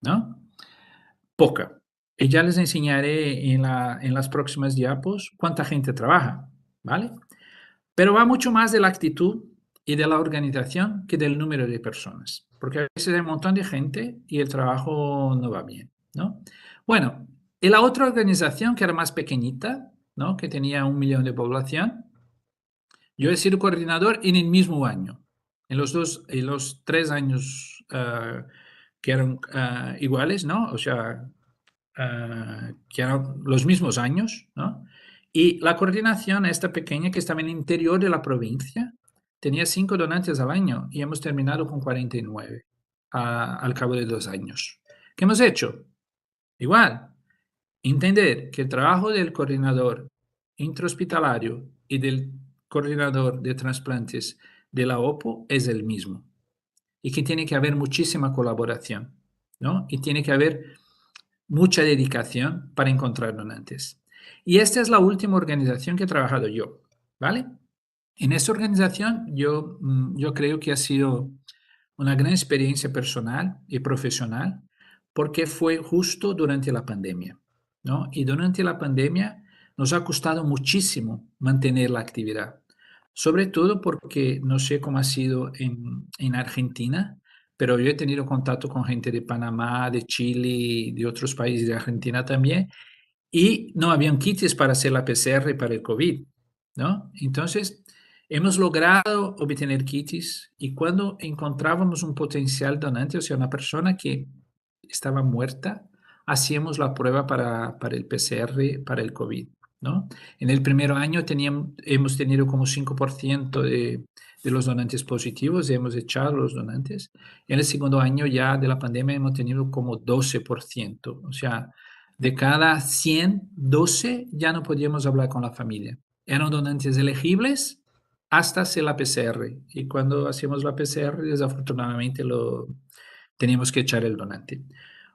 ¿No? Poca. Y ya les enseñaré en las próximas diapos cuánta gente trabaja, ¿vale? Pero va mucho más de la actitud y de la organización que del número de personas, porque a veces hay un montón de gente y el trabajo no va bien, ¿no? Bueno, y la otra organización que era más pequeñita, ¿no? Que tenía 1 millón de población, yo he sido coordinador en el mismo año, en los 3 años que eran iguales, ¿no? O sea, que eran los mismos años, ¿no? Y la coordinación, esta pequeña que estaba en el interior de la provincia, tenía 5 donantes al año y hemos terminado con 49 al cabo de 2 años. ¿Qué hemos hecho? Igual, entender que el trabajo del coordinador intrahospitalario y del coordinador de trasplantes de la OPO es el mismo y que tiene que haber muchísima colaboración, ¿no? Y tiene que haber mucha dedicación para encontrar donantes. Y esta es la última organización que he trabajado yo, ¿vale? En esta organización yo creo que ha sido una gran experiencia personal y profesional porque fue justo durante la pandemia, ¿no? Y durante la pandemia nos ha costado muchísimo mantener la actividad, sobre todo porque no sé cómo ha sido en Argentina, pero yo he tenido contacto con gente de Panamá, de Chile, de otros países de Argentina también, y no habían kits para hacer la PCR para el COVID, ¿no? Entonces, hemos logrado obtener kits y cuando encontrábamos un potencial donante, o sea, una persona que estaba muerta, hacíamos la prueba para el PCR para el COVID, ¿no? En el primer año hemos tenido como 5% de los donantes positivos y hemos echado los donantes. En el segundo año ya de la pandemia hemos tenido como 12%, o sea, de cada 100, 12 ya no podíamos hablar con la familia. Eran donantes elegibles hasta hacer la PCR. Y cuando hacíamos la PCR, desafortunadamente teníamos que echar el donante.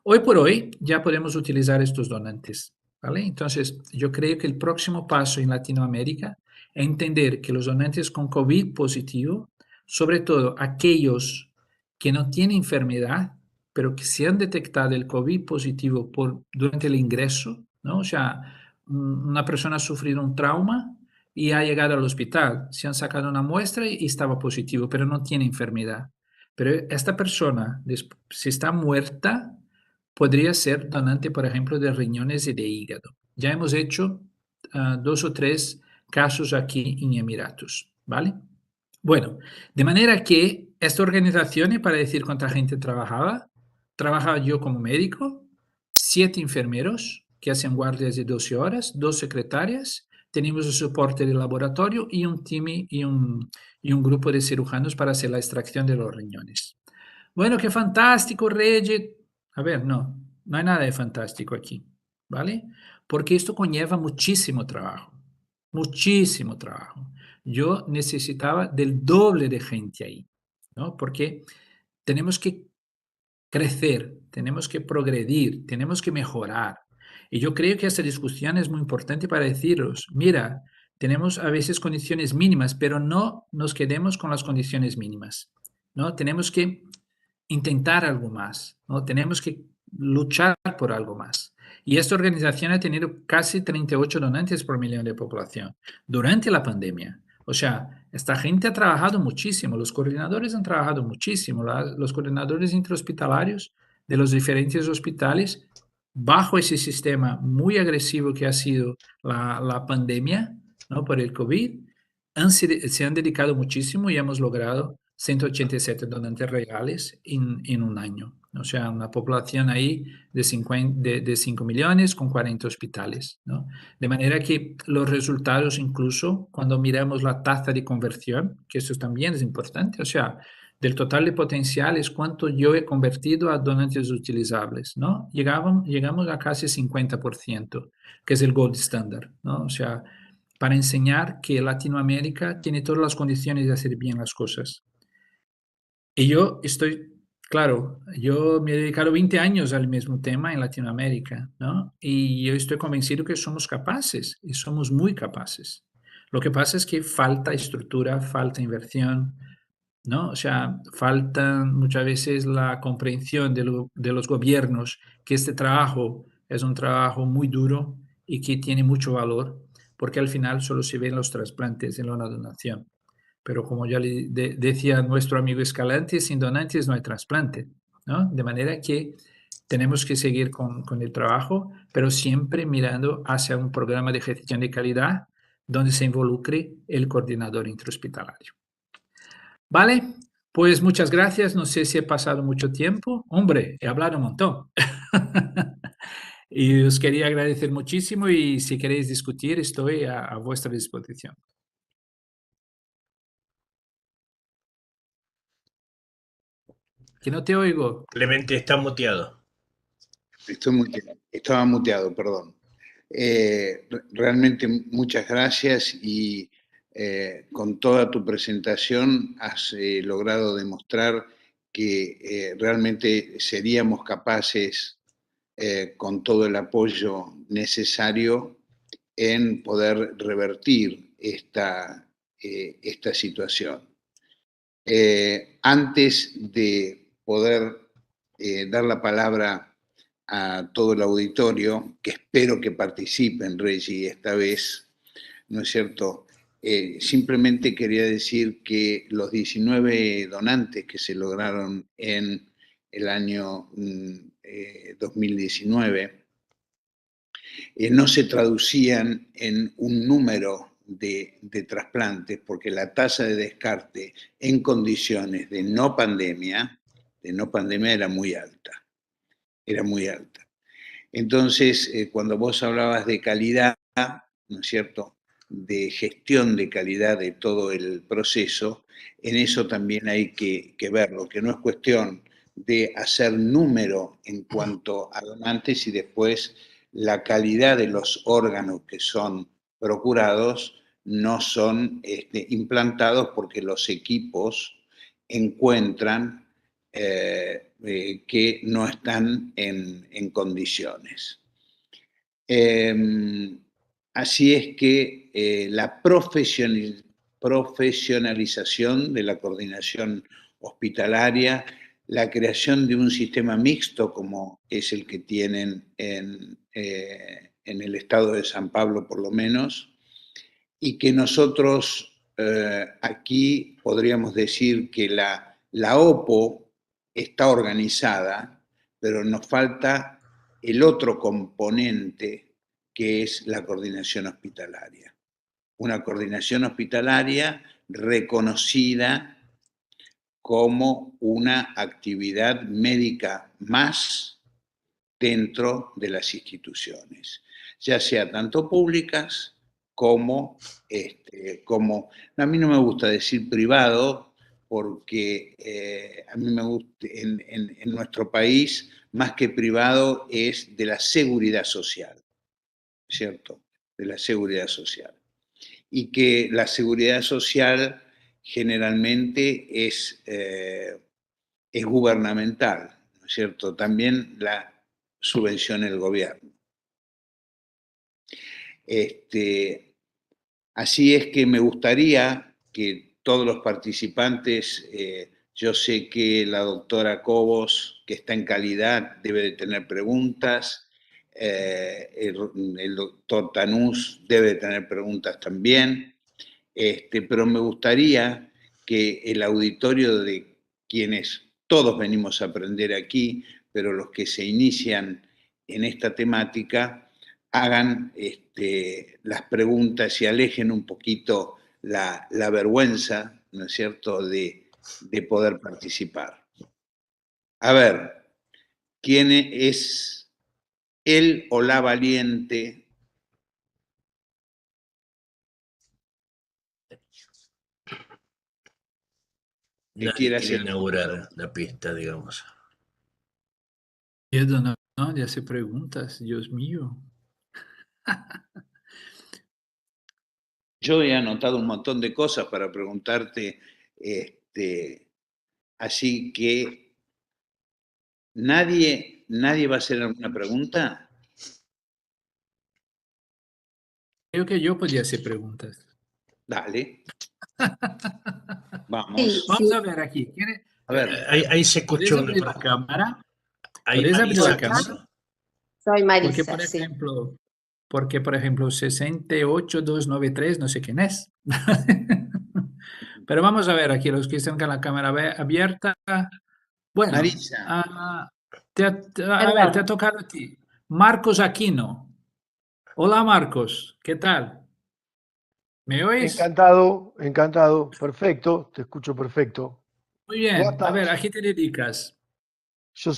Hoy por hoy ya podemos utilizar estos donantes, ¿vale? Entonces, yo creo que el próximo paso en Latinoamérica es entender que los donantes con COVID positivo, sobre todo aquellos que no tienen enfermedad, pero que se han detectado el COVID positivo durante el ingreso, ¿no? O sea, una persona ha sufrido un trauma y ha llegado al hospital, se han sacado una muestra y estaba positivo, pero no tiene enfermedad. Pero esta persona, si está muerta, podría ser donante, por ejemplo, de riñones y de hígado. Ya hemos hecho 2 o 3 casos aquí en Emiratos, ¿vale? Bueno, de manera que esta organización, para decir cuánta gente trabajaba yo como médico, 7 enfermeros que hacen guardias de 12 horas, 2 secretarias, tenemos el soporte del laboratorio y un team y un grupo de cirujanos para hacer la extracción de los riñones. Bueno, qué fantástico, Reggie. A ver, no hay nada de fantástico aquí, ¿vale? Porque esto conlleva muchísimo trabajo, muchísimo trabajo. Yo necesitaba del doble de gente ahí, ¿no? Porque tenemos que crecer, tenemos que progredir, tenemos que mejorar. Y yo creo que esta discusión es muy importante para deciros, mira, tenemos a veces condiciones mínimas, pero no nos quedemos con las condiciones mínimas, ¿no? Tenemos que intentar algo más, ¿no? Tenemos que luchar por algo más. Y esta organización ha tenido casi 38 donantes por millón de población durante la pandemia. O sea, esta gente ha trabajado muchísimo, los coordinadores han trabajado muchísimo, los coordinadores intrahospitalarios de los diferentes hospitales, bajo ese sistema muy agresivo que ha sido la pandemia, ¿no? Por el COVID, se han dedicado muchísimo y hemos logrado 187 donantes reales en un año. O sea, una población ahí de 5 millones con 40 hospitales, ¿no? De manera que los resultados, incluso cuando miramos la tasa de conversión, que eso también es importante, o sea, del total de potenciales, cuánto yo he convertido a donantes utilizables, ¿no? Llegamos a casi 50%, que es el gold standard, ¿no? O sea, para enseñar que Latinoamérica tiene todas las condiciones de hacer bien las cosas. Y yo estoy, claro, yo me he dedicado 20 años al mismo tema en Latinoamérica, ¿no? Y yo estoy convencido que somos capaces y somos muy capaces. Lo que pasa es que falta estructura, falta inversión, ¿no? O sea, falta muchas veces la comprensión de los gobiernos que este trabajo es un trabajo muy duro y que tiene mucho valor, porque al final solo se ven los trasplantes en una donación. Pero como ya decía nuestro amigo Escalante, sin donantes no hay trasplante, ¿no? De manera que tenemos que seguir con el trabajo, pero siempre mirando hacia un programa de gestión de calidad donde se involucre el coordinador intrahospitalario. Vale, pues muchas gracias. No sé si he pasado mucho tiempo. Hombre, he hablado un montón. Y os quería agradecer muchísimo y si queréis discutir, estoy a vuestra disposición. Que no te oigo. Clemente está muteado. Estaba muteado, perdón. Realmente muchas gracias y con toda tu presentación has logrado demostrar que realmente seríamos capaces, con todo el apoyo necesario, en poder revertir esta situación. Antes de poder dar la palabra a todo el auditorio, que espero que participen, Reggie, esta vez, ¿no es cierto? Simplemente quería decir que los 19 donantes que se lograron en el año 2019 no se traducían en un número de trasplantes, porque la tasa de descarte en condiciones de no pandemia era muy alta, era muy alta. Entonces, cuando vos hablabas de calidad, ¿no es cierto?, de gestión de calidad de todo el proceso, en eso también hay que verlo, que no es cuestión de hacer número en cuanto a donantes y después la calidad de los órganos que son procurados no son implantados porque los equipos encuentran que no están en condiciones. Así es que la profesionalización de la coordinación hospitalaria, la creación de un sistema mixto como es el que tienen en el estado de San Pablo por lo menos, y que nosotros aquí podríamos decir que la OPO está organizada, pero nos falta el otro componente que es la coordinación hospitalaria. Una coordinación hospitalaria reconocida como una actividad médica más dentro de las instituciones, ya sea tanto públicas como, a mí no me gusta decir privado, porque a mí me gusta, en nuestro país, más que privado, es de la seguridad social, ¿cierto? De la seguridad social. y que la seguridad social generalmente es gubernamental, ¿no es cierto? También la subvenciona el gobierno. Así es que me gustaría que todos los participantes, yo sé que la doctora Cobos, que está en calidad, debe de tener preguntas, el doctor Tanús debe de tener preguntas también, pero me gustaría que el auditorio de quienes todos venimos a aprender aquí, pero los que se inician en esta temática, hagan las preguntas y alejen un poquito la vergüenza, ¿no es cierto?, de poder participar. A ver, ¿quién es él o la valiente? Que Nadie quiera quiere ser inaugurar la pista, digamos. Miedo, ¿no? ¿No? Ya hace preguntas, Dios mío. Yo he anotado un montón de cosas para preguntarte, así que nadie va a hacer alguna pregunta. Creo que yo podía hacer preguntas. Dale, Sí, vamos. Vamos sí. a ver aquí. A ver, Ahí se ¿Puedes escuchó. abrir la cámara? Ahí ¿Puedes abrir Marisa la cámara? Soy Porque, Marisa, por sí. ejemplo, 68293, no sé quién es. Pero vamos a ver aquí los que están con la cámara abierta. Bueno, Marisa, a ver, te Perdón. ha tocado a ti. Marcos Aquino. Hola Marcos, ¿qué tal? ¿Me oís? Encantado, encantado, perfecto, te escucho perfecto. Muy bien. A ver, Guata, ¿a qué te dedicas? yo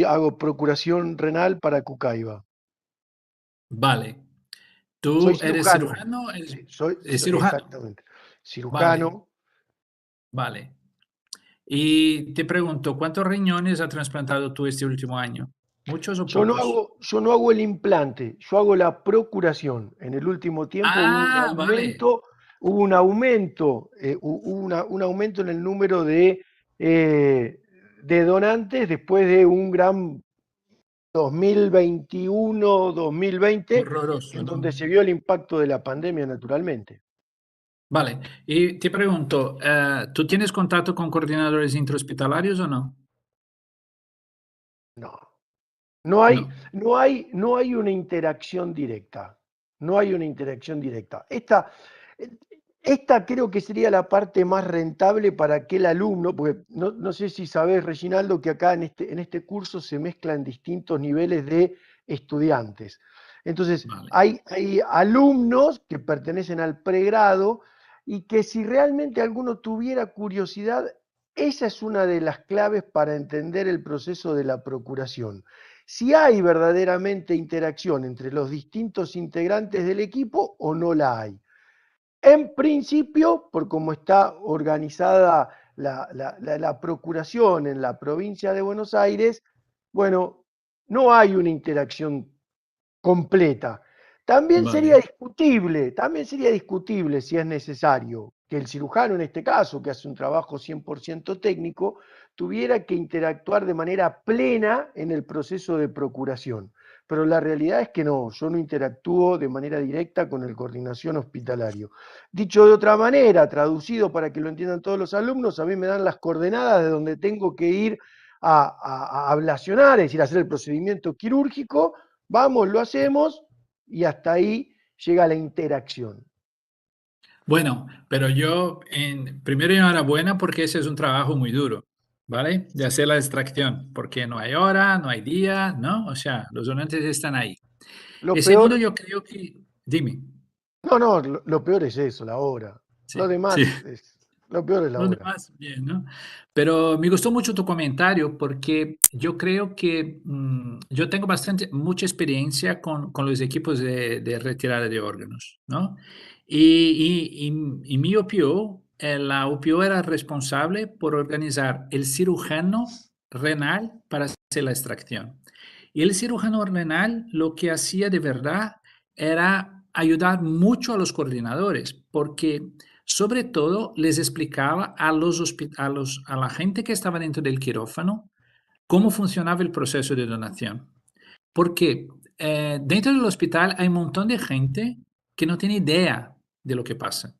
hago procuración renal para Cucaiba. Vale. Soy ¿Tú eres cirujano, cirujano? sí, ¿Es cirujano? exactamente, Vale, cirujano. vale. Y te pregunto, ¿cuántos riñones has trasplantado tú este último año? ¿Muchos o pocos? Yo no hago el implante, yo hago la procuración. En el último tiempo Ah, vale. un aumento en el número de donantes después de un gran 2021-2020, Horroroso, en ¿no? donde se vio el impacto de la pandemia naturalmente. Vale. Y te pregunto, ¿tú tienes contacto con coordinadores intrahospitalarios o no? No, no hay, No. no hay una interacción directa. No hay una interacción directa. Esta creo que sería la parte más rentable para aquel alumno, porque no sé si sabés, Reginaldo, que acá en este curso se mezclan distintos niveles de estudiantes. Entonces, Vale. hay alumnos que pertenecen al pregrado y que si realmente alguno tuviera curiosidad, esa es una de las claves para entender el proceso de la procuración. Si hay verdaderamente interacción entre los distintos integrantes del equipo o no la hay. En principio, por cómo está organizada la procuración en la provincia de Buenos Aires, bueno, no hay una interacción completa. Vale. También sería discutible si es necesario que el cirujano, en este caso, que hace un trabajo 100% técnico, tuviera que interactuar de manera plena en el proceso de procuración. Pero la realidad es que no, yo no interactúo de manera directa con el coordinación hospitalario. Dicho de otra manera, traducido para que lo entiendan todos los alumnos, a mí me dan las coordenadas de donde tengo que ir a ablacionar, es decir, hacer el procedimiento quirúrgico. Vamos, lo hacemos y hasta ahí llega la interacción. Bueno, pero yo, primero enhorabuena porque ese es un trabajo muy duro, ¿vale? De hacer la extracción, porque no hay hora, no hay día, ¿no? O sea, los donantes están ahí. Lo El segundo, peor, yo creo que, dime, no, lo peor es eso, la hora. Lo sí, sí. demás lo peor es la Los hora. demás, bien, ¿no? Pero me gustó mucho tu comentario porque yo creo que yo tengo mucha experiencia con los equipos de retirada de órganos, ¿no? Y mi OPO, la OPO era responsable por organizar el cirujano renal para hacer la extracción. Y el cirujano renal lo que hacía de verdad era ayudar mucho a los coordinadores, porque sobre todo les explicaba a la gente que estaba dentro del quirófano cómo funcionaba el proceso de donación. Porque dentro del hospital hay un montón de gente que no tiene idea de lo que pasa,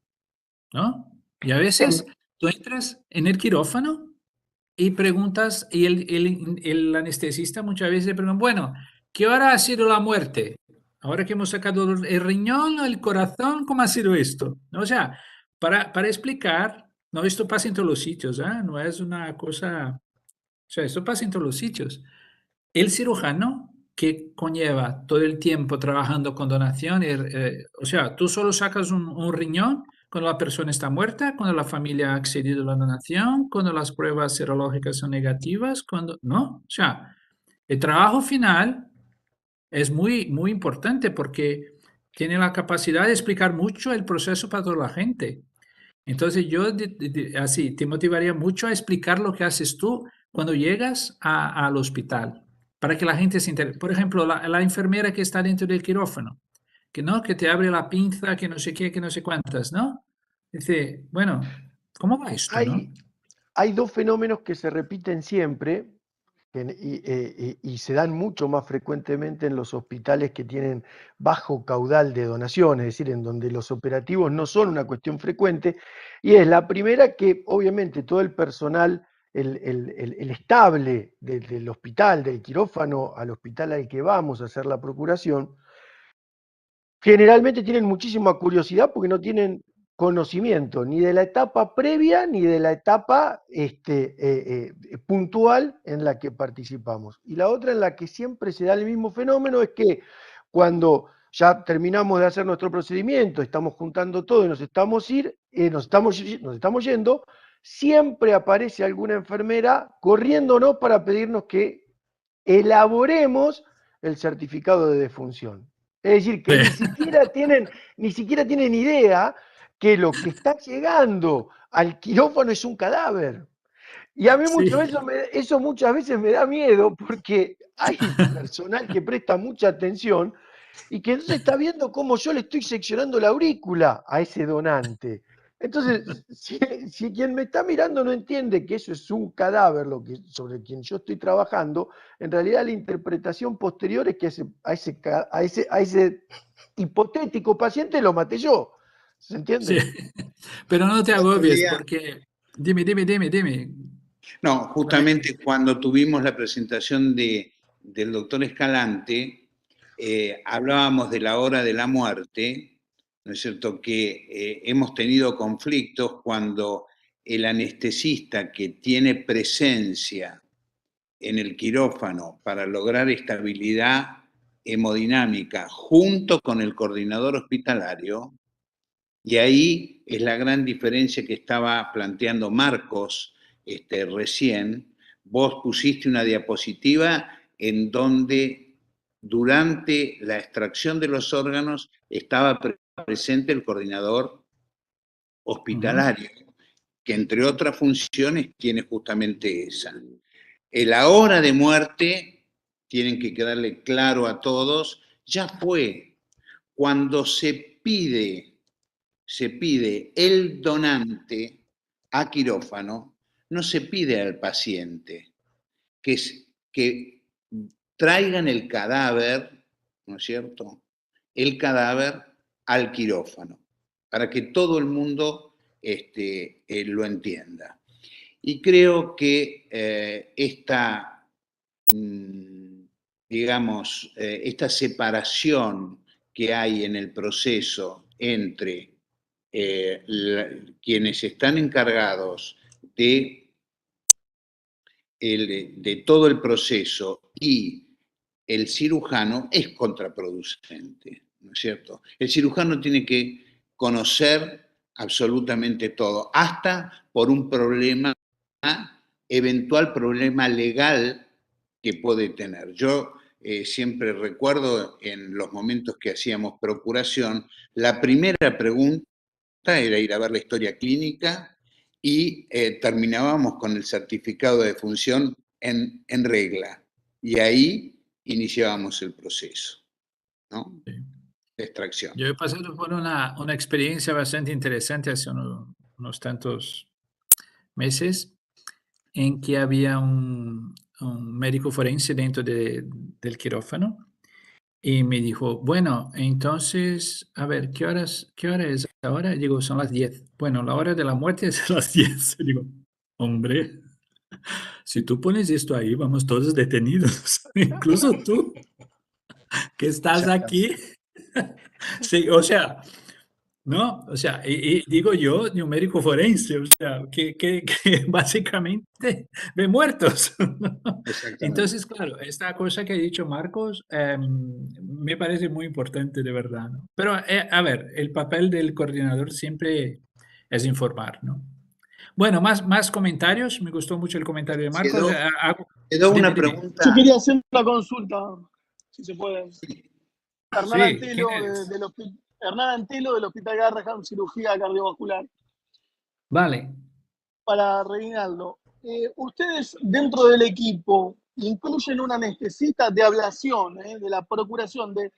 ¿no? Y a veces tú entras en el quirófano y preguntas, y el anestesista muchas veces le pregunta, bueno, ¿qué hora ha sido la muerte? Ahora que hemos sacado el riñón, el corazón, ¿cómo ha sido esto? ¿No? O sea, para explicar, no, esto pasa en todos los sitios, ¿eh? No es una cosa, o sea, esto pasa en todos los sitios. El cirujano que conlleva todo el tiempo trabajando con donación, o sea, tú solo sacas un riñón cuando la persona está muerta, cuando la familia ha accedido a la donación, cuando las pruebas serológicas son negativas, cuando no, o sea, el trabajo final es muy, muy importante porque tiene la capacidad de explicar mucho el proceso para toda la gente. Entonces yo así te motivaría mucho a explicar lo que haces tú cuando llegas al hospital, para que la gente se entere. Por ejemplo, la enfermera que está dentro del quirófano, que no, que te abre la pinza, que no sé qué, que no sé cuántas, ¿no? Dice, bueno, ¿cómo va esto, no? Hay dos fenómenos que se repiten siempre y se dan mucho más frecuentemente en los hospitales que tienen bajo caudal de donaciones, es decir, en donde los operativos no son una cuestión frecuente, y es la primera que obviamente todo el personal, el estable del hospital, del quirófano al hospital al que vamos a hacer la procuración, generalmente tienen muchísima curiosidad porque no tienen conocimiento ni de la etapa previa ni de la etapa puntual en la que participamos. Y la otra en la que siempre se da el mismo fenómeno es que cuando ya terminamos de hacer nuestro procedimiento, estamos juntando todo y nos estamos yendo, siempre aparece alguna enfermera corriéndonos para pedirnos que elaboremos el certificado de defunción. Es decir, que ni siquiera tienen idea que lo que está llegando al quirófano es un cadáver. Y a mí Sí, eso muchas veces me da miedo porque hay personal que presta mucha atención y que entonces está viendo cómo yo le estoy seccionando la aurícula a ese donante. Entonces, si quien me está mirando no entiende que eso es un cadáver sobre quien yo estoy trabajando, en realidad la interpretación posterior es que a ese hipotético paciente lo maté yo. ¿Se sí. entiende? Pero no te El otro agobies día, porque, dime. no, justamente cuando tuvimos la presentación del doctor Escalante, hablábamos de la hora de la muerte, ¿no es cierto? Que hemos tenido conflictos cuando el anestesista que tiene presencia en el quirófano para lograr estabilidad hemodinámica junto con el coordinador hospitalario, y ahí es la gran diferencia que estaba planteando Marcos recién. Vos pusiste una diapositiva en donde durante la extracción de los órganos estaba presente el coordinador hospitalario, que entre otras funciones tiene justamente esa. En la hora de muerte, tienen que quedarle claro a todos, ya fue. Cuando se pide el donante a quirófano, no se pide al paciente que traigan el cadáver, ¿no es cierto? El cadáver al quirófano, para que todo el mundo lo entienda. Y creo que digamos, esta separación que hay en el proceso entre quienes están encargados de todo el proceso y el cirujano es contraproducente, ¿no es cierto? El cirujano tiene que conocer absolutamente todo, hasta por un problema, eventual problema legal que puede tener. Yo siempre recuerdo en los momentos que hacíamos procuración, la primera pregunta era ir a ver la historia clínica y terminábamos con el certificado de defunción en regla. Y ahí iniciábamos el proceso, ¿no? de extracción. Yo he pasado por una experiencia bastante interesante hace unos tantos meses en que había un médico forense dentro del quirófano y me dijo, bueno, entonces, a ver, ¿qué hora es ahora? Y digo, son las 10. Bueno, la hora de la muerte es a las 10. Y digo, hombre, si tú pones esto ahí, vamos todos detenidos, incluso tú que estás aquí. Sí, o sea, ¿no? O sea, y digo yo, de un médico forense, o sea, que básicamente ve muertos. Exactamente. Entonces, claro, esta cosa que ha dicho Marcos me parece muy importante, de verdad, ¿no? Pero, a ver, el papel del coordinador siempre es informar, ¿no? Bueno, más comentarios. Me gustó mucho el comentario de Marcos. Quedó Dime, una dime. pregunta. Yo quería hacer una consulta, si se puede. Hernán Sí, Antelo, ¿quién eres? Hernán Antelo del Hospital Garrahan, cirugía cardiovascular. Vale. Para Reinaldo, ustedes dentro del equipo incluyen un anestesista de ablación, de la procuración de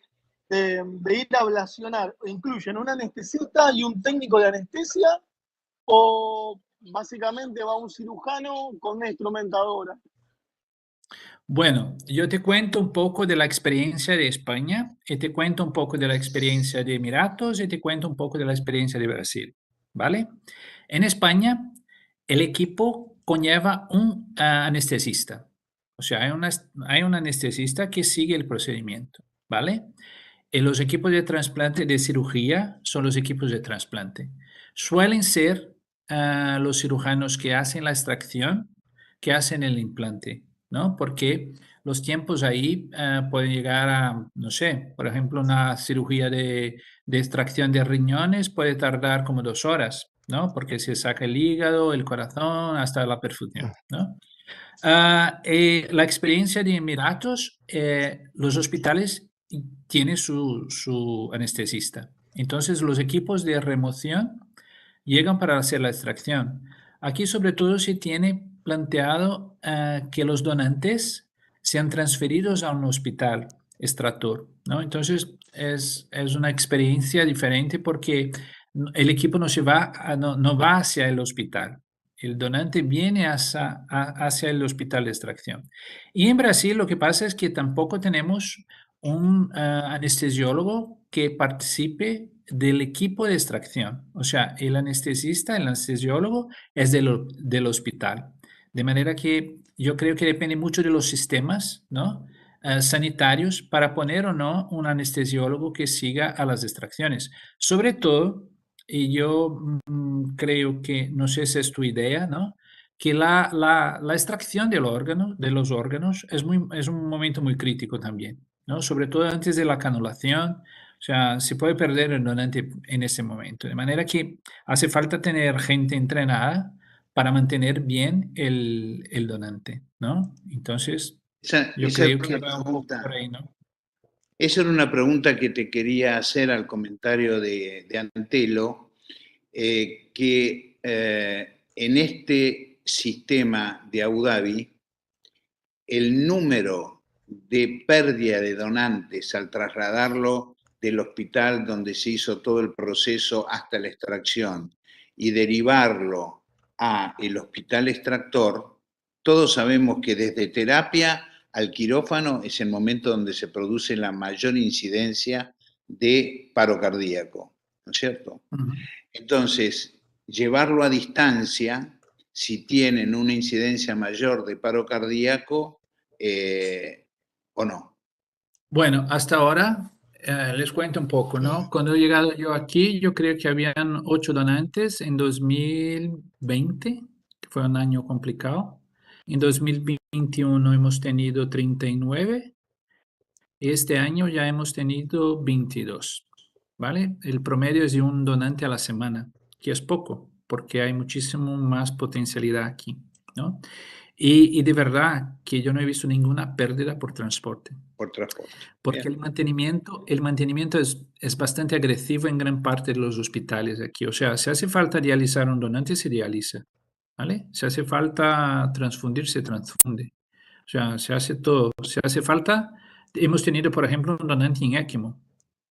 ir a ablacionar, incluyen un anestesista y un técnico de anestesia, o básicamente va un cirujano con una instrumentadora. Bueno, yo te cuento un poco de la experiencia de España y te cuento un poco de la experiencia de Emiratos y te cuento un poco de la experiencia de Brasil, ¿vale? En España, el equipo conlleva un anestesista, o sea, hay un anestesista que sigue el procedimiento, ¿vale? Y los equipos de trasplante de cirugía son los equipos de trasplante. Suelen ser los cirujanos que hacen la extracción, que hacen el implante, ¿no? Porque los tiempos ahí pueden llegar a, no sé, por ejemplo, una cirugía de extracción de riñones puede tardar como 2 horas, ¿no? Porque se saca el hígado, el corazón, hasta la perfusión, ¿no? La experiencia de Emiratos, los hospitales tienen su anestesista. Entonces, los equipos de remoción llegan para hacer la extracción. Aquí, sobre todo, se tiene planteado que los donantes sean transferidos a un hospital extractor, ¿no? Entonces, es una experiencia diferente porque el equipo no va hacia el hospital. El donante viene hacia el hospital de extracción. Y en Brasil lo que pasa es que tampoco tenemos un anestesiólogo que participe del equipo de extracción. O sea, el anestesista, el anestesiólogo es del hospital. De manera que yo creo que depende mucho de los sistemas, ¿no? Sanitarios para poner o no un anestesiólogo que siga a las extracciones. Sobre todo, y yo creo que, no sé si es tu idea, ¿no? Que la extracción del órgano, de los órganos es un momento muy crítico también, ¿no? Sobre todo antes de la canulación, o sea, se puede perder el donante en ese momento. De manera que hace falta tener gente entrenada para mantener bien el donante, ¿no? Entonces, yo Esa era creo que una va un poco pregunta. por ahí, ¿no? Esa era una pregunta que te quería hacer al comentario de Antelo, que en este sistema de Abu Dhabi, el número de pérdida de donantes al trasladarlo del hospital donde se hizo todo el proceso hasta la extracción y derivarlo a el hospital extractor, todos sabemos que desde terapia al quirófano es el momento donde se produce la mayor incidencia de paro cardíaco, ¿no es cierto? Ujú. Entonces, llevarlo a distancia, si tienen una incidencia mayor de paro cardíaco o no. Bueno, hasta ahora les cuento un poco, ¿no? Cuando he llegado yo aquí, yo creo que habían 8 donantes en 2020, que fue un año complicado. En 2021 hemos tenido 39. Este año ya hemos tenido 22, ¿vale? El promedio es de un donante a la semana, que es poco, porque hay muchísimo más potencialidad aquí, ¿no? Y de verdad que yo no he visto ninguna pérdida por transporte. Por transporte. Porque Bien. el mantenimiento es bastante agresivo en gran parte de los hospitales aquí. O sea, si hace falta dializar un donante, se dializa, ¿vale? Si hace falta transfundir, se transfunde. O sea, se hace todo. Si hace falta, hemos tenido, por ejemplo, un donante en ECMO,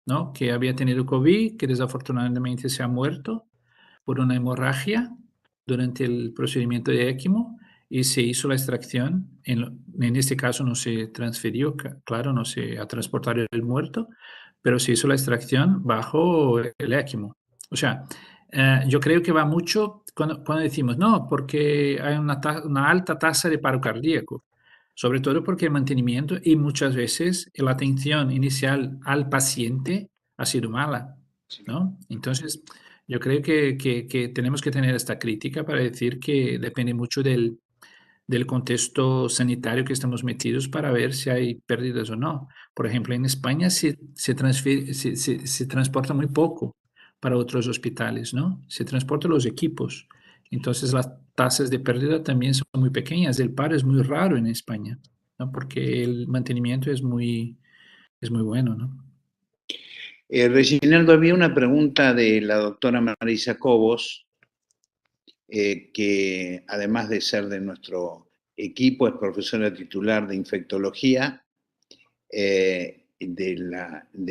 ¿no? Que había tenido COVID, que desafortunadamente se ha muerto por una hemorragia durante el procedimiento de ECMO y se hizo la extracción. En este caso no se transfirió, claro, no se ha transportado el muerto, pero se hizo la extracción bajo el ECMO. O sea, yo creo que va mucho cuando decimos, no, porque hay una alta tasa de paro cardíaco, sobre todo porque el mantenimiento y muchas veces la atención inicial al paciente ha sido mala, ¿no? Entonces, yo creo que tenemos que tener esta crítica para decir que depende mucho del contexto sanitario que estamos metidos para ver si hay pérdidas o no. Por ejemplo, en España se transporta muy poco para otros hospitales, ¿no? Se transportan los equipos. Entonces las tasas de pérdida también son muy pequeñas. El paro es muy raro en España, ¿no? Porque el mantenimiento es muy bueno, ¿no? Reginaldo, había una pregunta de la doctora Marisa Cobos, que además de ser de nuestro equipo, es profesora titular de infectología de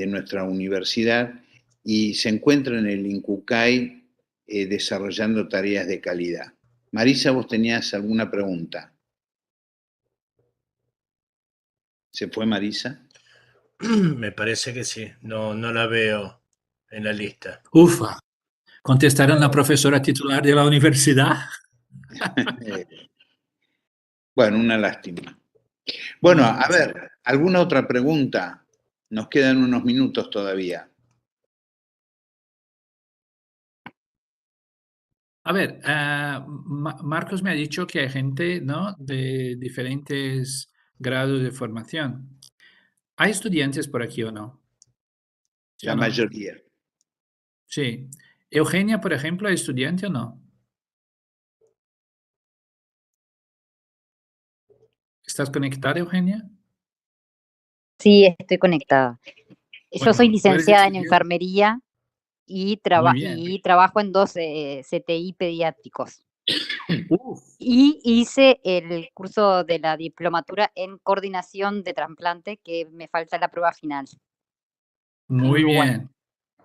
nuestra universidad y se encuentra en el INCUCAI desarrollando tareas de calidad. Marisa, ¿vos tenías alguna pregunta? ¿Se fue Marisa? Me parece que sí, no la veo en la lista. Ufa, ¿contestaron la profesora titular de la universidad? Bueno, una lástima. Bueno, a ver, ¿alguna otra pregunta? Nos quedan unos minutos todavía. A ver, Marcos me ha dicho que hay gente, ¿no?, de diferentes grados de formación. ¿Hay estudiantes por aquí o no? ¿Sí La o no? mayoría. Sí. Eugenia, por ejemplo, ¿es estudiante o no? ¿Estás conectada, Eugenia? Sí, estoy conectada. Yo Bueno, soy ¿tú eres licenciada en estudiante? enfermería y, Muy bien. trabajo en 2 CTI pediátricos. Uf, Y hice el curso de la diplomatura en coordinación de trasplante, que me falta la prueba final en muy Uruguay.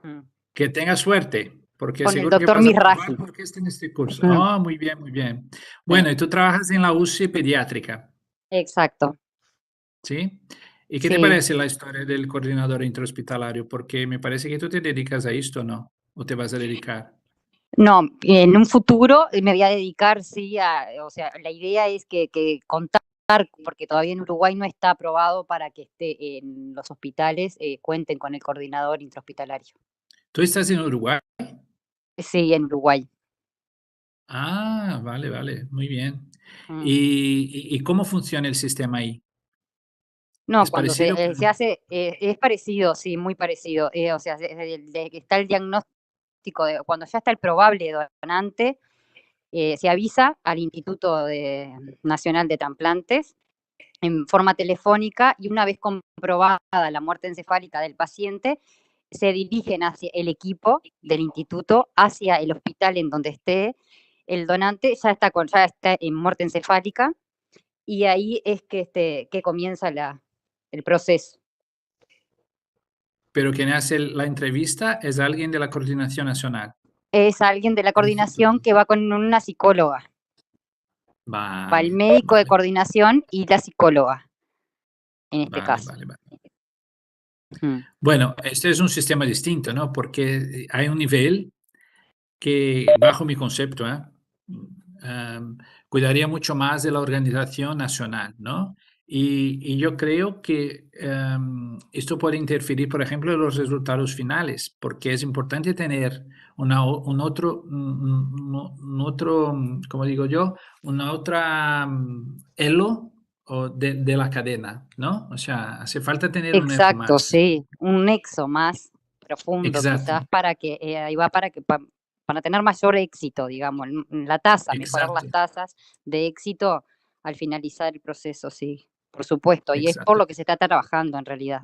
bien. Que tengas suerte, porque Con el seguro que doctor vas a probar Mizrahi. porque está en este curso. Oh, muy bien, muy bien. Bueno, y tú trabajas en la UCI pediátrica, Exacto. ¿sí? ¿Y qué te Sí. parece la historia del coordinador intrahospitalario? Porque me parece que tú te dedicas a esto, ¿no? ¿O te vas a dedicar? No, en un futuro me voy a dedicar, sí, o sea, la idea es que contar, porque todavía en Uruguay no está aprobado para que esté en los hospitales, cuenten con el coordinador intrahospitalario. ¿Tú estás en Uruguay? Sí, en Uruguay. Ah, vale, vale, muy bien. Mm. ¿Y cómo funciona el sistema ahí? No, ¿Es cuando parecido? se hace, es parecido, sí, muy parecido. O sea, desde que está el diagnóstico, cuando ya está el probable donante, se avisa al Instituto Nacional de Trasplantes en forma telefónica y una vez comprobada la muerte encefálica del paciente, se dirigen hacia el equipo del instituto, hacia el hospital en donde esté el donante, ya está en muerte encefálica, y ahí es que comienza el proceso. Pero quien hace la entrevista es alguien de la Coordinación Nacional. Es alguien de la del coordinación instituto. que va con una psicóloga. Va el Vale, médico de vale, coordinación y la psicóloga, en este vale, caso. vale, vale. Mm. Bueno, este es un sistema distinto, ¿no? Porque hay un nivel que, bajo mi concepto, cuidaría mucho más de la organización nacional, ¿no? Y yo creo que esto puede interferir, por ejemplo, en los resultados finales, porque es importante tener un otro, como digo yo, una otra elo de la cadena, ¿no? O sea, hace falta tener un eco Exacto, más. sí, un nexo más profundo Exacto, quizás para que, ahí va para tener mayor éxito, digamos, la tasa, mejorar las exacto, tasas de éxito al finalizar el proceso, sí, por supuesto, y es por exacto. lo que se está trabajando en realidad.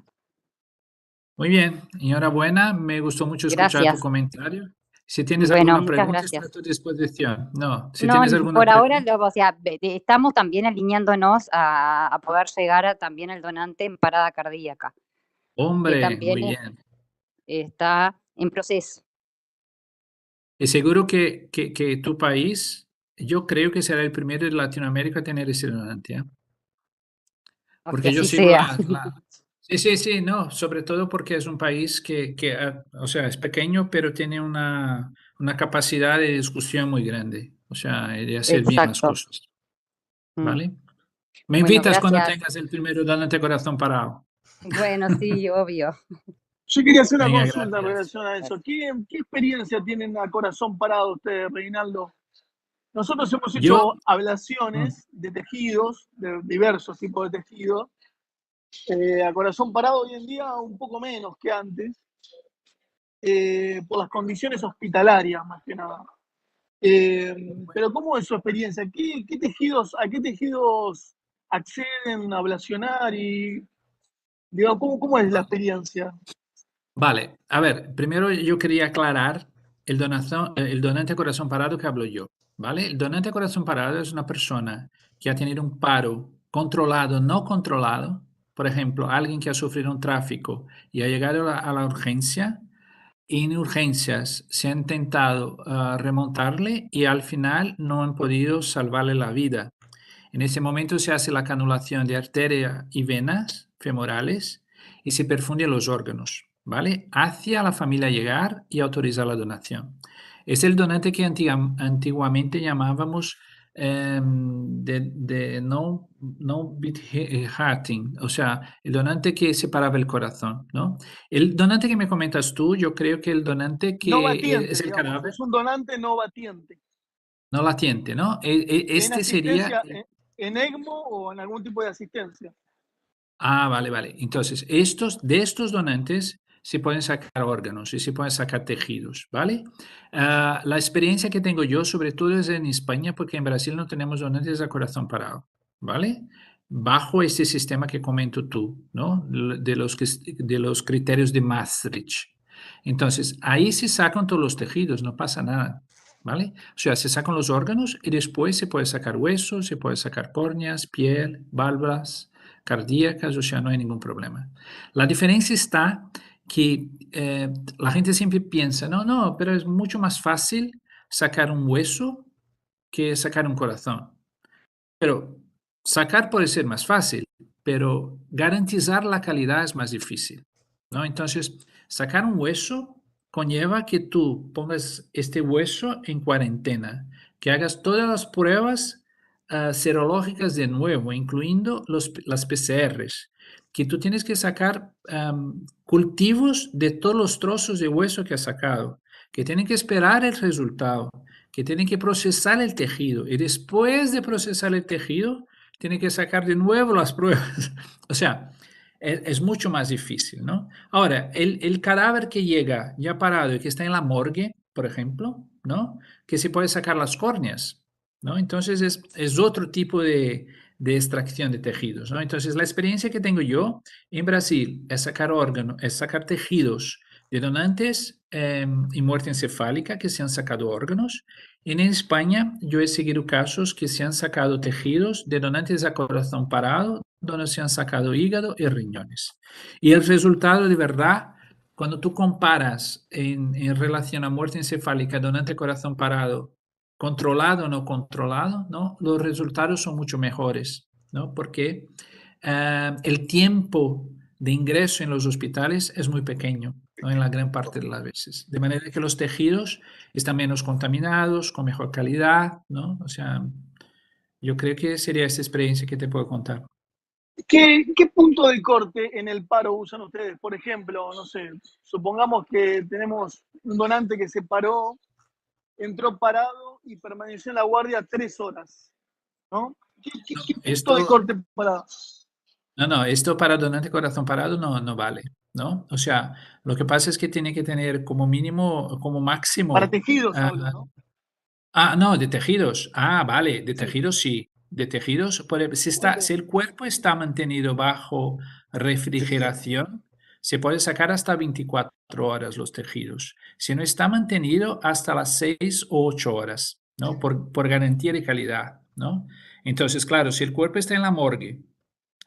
Muy bien, enhorabuena, me gustó mucho escuchar tu Gracias. comentario. Si tienes Bueno, alguna muchas pregunta, estoy a gracias. tu disposición. No, si No, tienes alguna por ahora, pregunta, o sea, estamos también alineándonos a poder llegar también al donante en parada cardíaca, que hombre, muy también bien. está en proceso. Y seguro que tu país, yo creo que será el primero de Latinoamérica a tener ese donante, ¿eh? O Porque que yo así sigo sea. Sí, no, sobre todo porque es un país o sea, es pequeño, pero tiene una capacidad de discusión muy grande, o sea, de hacer bien las Exacto. cosas, Mm. ¿vale? Me Bueno, invitas cuando gracias. tengas el primero donante corazón parado. Bueno, sí, obvio. Yo quería hacer una Venga, consulta en gracias. relación a eso. ¿Qué experiencia tienen a corazón parado ustedes, Reinaldo? Nosotros hemos Yo, hecho mm, ablaciones de tejidos, de diversos tipos de tejidos. A corazón parado hoy en día un poco menos que antes, por las condiciones hospitalarias más que nada. Pero ¿cómo es su experiencia? ¿A qué tejidos acceden a ablacionar? Y digo, ¿cómo es la experiencia? vale, a ver, primero yo quería aclarar el donante corazón parado que hablo yo, ¿vale? El donante corazón parado es una persona que ha tenido un paro controlado, no controlado, por ejemplo, alguien que ha sufrido un tráfico y ha llegado a la urgencia, y en urgencias se ha intentado remontarle y al final no han podido salvarle la vida. En ese momento se hace la canulación de arteria y venas femorales y se perfunden los órganos, ¿vale? Hacia la familia llegar y autorizar la donación. Es el donante que antiguamente llamábamos de no beat hearting, o sea, el donante que separaba el corazón, ¿no? El donante que me comentas tú, yo creo que el donante No que batiente, es el digamos, cadáver, es un donante no batiente. no latiente, ¿no? En Este sería. asistencia, en ECMO o en algún tipo de asistencia. Ah, vale. Entonces, de estos donantes se pueden sacar órganos y se pueden sacar tejidos, ¿vale? La experiencia que tengo yo, sobre todo, es en España, porque en Brasil no tenemos donantes a corazón parado, ¿vale? Bajo este sistema que comento tú, ¿no? De los criterios de Maastricht. Entonces, ahí se sacan todos los tejidos, no pasa nada, ¿vale? O sea, se sacan los órganos y después se puede sacar huesos, se puede sacar córneas, piel, válvulas cardíacas, o sea, no hay ningún problema. La diferencia está que la gente siempre piensa, no, pero es mucho más fácil sacar un hueso que sacar un corazón. Pero sacar puede ser más fácil, pero garantizar la calidad es más difícil, ¿no? Entonces, sacar un hueso conlleva que tú pongas este hueso en cuarentena, que hagas todas las pruebas serológicas de nuevo, incluyendo las PCRs, que tú tienes que sacar cultivos de todos los trozos de hueso que has sacado, que tienen que esperar el resultado, que tienen que procesar el tejido y después de procesar el tejido, tienen que sacar de nuevo las pruebas. O sea, es mucho más difícil, ¿no? Ahora, el cadáver que llega ya parado y que está en la morgue, por ejemplo, ¿no? Que se puede sacar las córneas, ¿no? Entonces es otro tipo de extracción de tejidos, ¿no? Entonces la experiencia que tengo yo en Brasil es sacar órganos, es sacar tejidos de donantes y muerte encefálica que se han sacado órganos. En España yo he seguido casos que se han sacado tejidos de donantes a corazón parado, donde se han sacado hígado y riñones. Y el resultado de verdad, cuando tú comparas en relación a muerte encefálica, donante corazón parado, controlado o no controlado, ¿no? Los resultados son mucho mejores, ¿no? Porque el tiempo de ingreso en los hospitales es muy pequeño, ¿no? En la gran parte de las veces. De manera que los tejidos están menos contaminados, con mejor calidad, ¿no? O sea, yo creo que sería esa experiencia que te puedo contar. ¿Qué punto de corte en el paro usan ustedes? Por ejemplo, no sé, supongamos que tenemos un donante que se paró, entró parado y permaneció en la guardia 3 horas, ¿no? ¿Qué punto de corte parado? No, esto para donante corazón parado no vale, ¿no? O sea, lo que pasa es que tiene que tener como mínimo, como Para máximo. tejidos hablo, ¿no? No, de tejidos. Vale, de Sí. tejidos sí. De tejidos, Ok. si el cuerpo está mantenido bajo refrigeración, se puede sacar hasta 24 horas los tejidos. Si no está mantenido, hasta las 6 o 8 horas, ¿no? Por garantía de calidad, ¿no? Entonces, claro, si el cuerpo está en la morgue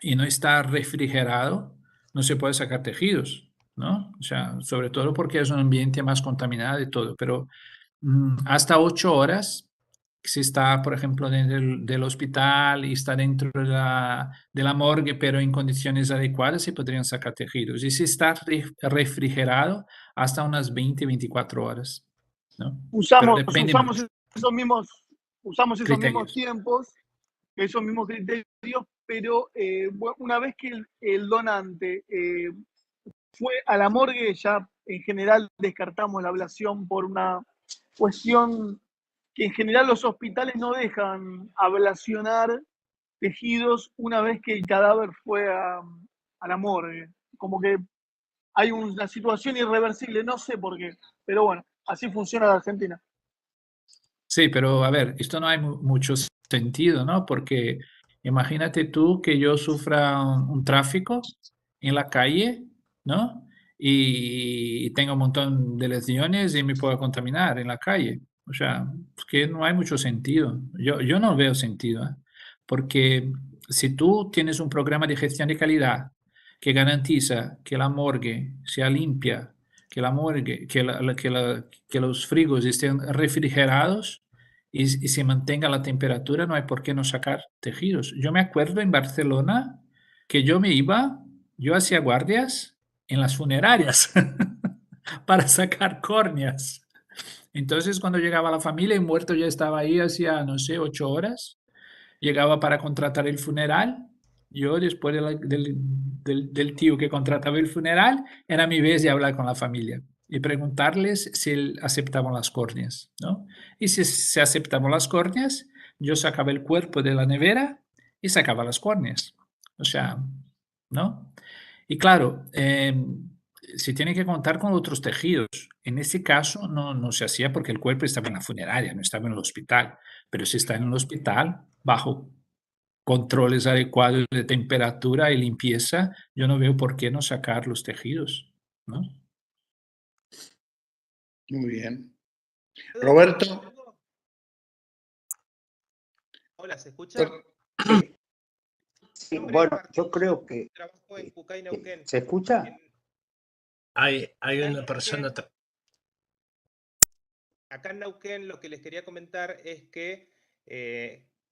y no está refrigerado, no se puede sacar tejidos, ¿no? O sea, sobre todo porque es un ambiente más contaminado y todo, pero hasta 8 horas, si está, por ejemplo, dentro del hospital y está dentro de la morgue, pero en condiciones adecuadas, se podrían sacar tejidos. Y si está refrigerado, hasta unas 20-24 horas, ¿no? Pero depende Usamos mucho. usamos esos mismos Criterios. tiempos, esos mismos criterios, pero una vez que el donante fue a la morgue, ya en general descartamos la ablación por una cuestión que en general los hospitales no dejan ablacionar tejidos una vez que el cadáver fue a la morgue. Como que hay una situación irreversible, no sé por qué, pero bueno, así funciona la Argentina. Sí, pero a ver, esto no hay mucho sentido, ¿no? Porque imagínate tú que yo sufra un tráfico en la calle, ¿no? Y tenga un montón de lesiones y me pueda contaminar en la calle. O sea, es que no hay mucho sentido. Yo no veo sentido, ¿eh? Porque si tú tienes un programa de gestión de calidad que garantiza que la morgue sea limpia, que la morgue, que los frigos estén refrigerados y se mantenga la temperatura, no hay por qué no sacar tejidos. Yo me acuerdo en Barcelona que yo hacía guardias en las funerarias para sacar córneas. Entonces, cuando llegaba la familia, el muerto ya estaba ahí hacía, no sé, 8 horas. Llegaba para contratar el funeral. Yo, después del tío que contrataba el funeral, era mi vez de hablar con la familia y preguntarles si aceptaban las córneas, ¿no? Y si se aceptaban las córneas, yo sacaba el cuerpo de la nevera y sacaba las córneas. O sea, ¿no? Y claro, se tiene que contar con otros tejidos. En este caso no se hacía porque el cuerpo estaba en la funeraria, no estaba en el hospital. Pero si está en el hospital, bajo controles adecuados de temperatura y limpieza, yo no veo por qué no sacar los tejidos, ¿no? Muy bien. Roberto. Hola, ¿se escucha? Sí, bueno, yo creo que... Trabajo en Pucay, Neuquén. ¿Se escucha? Hay una persona... Acá en Neuquén lo que les quería comentar es que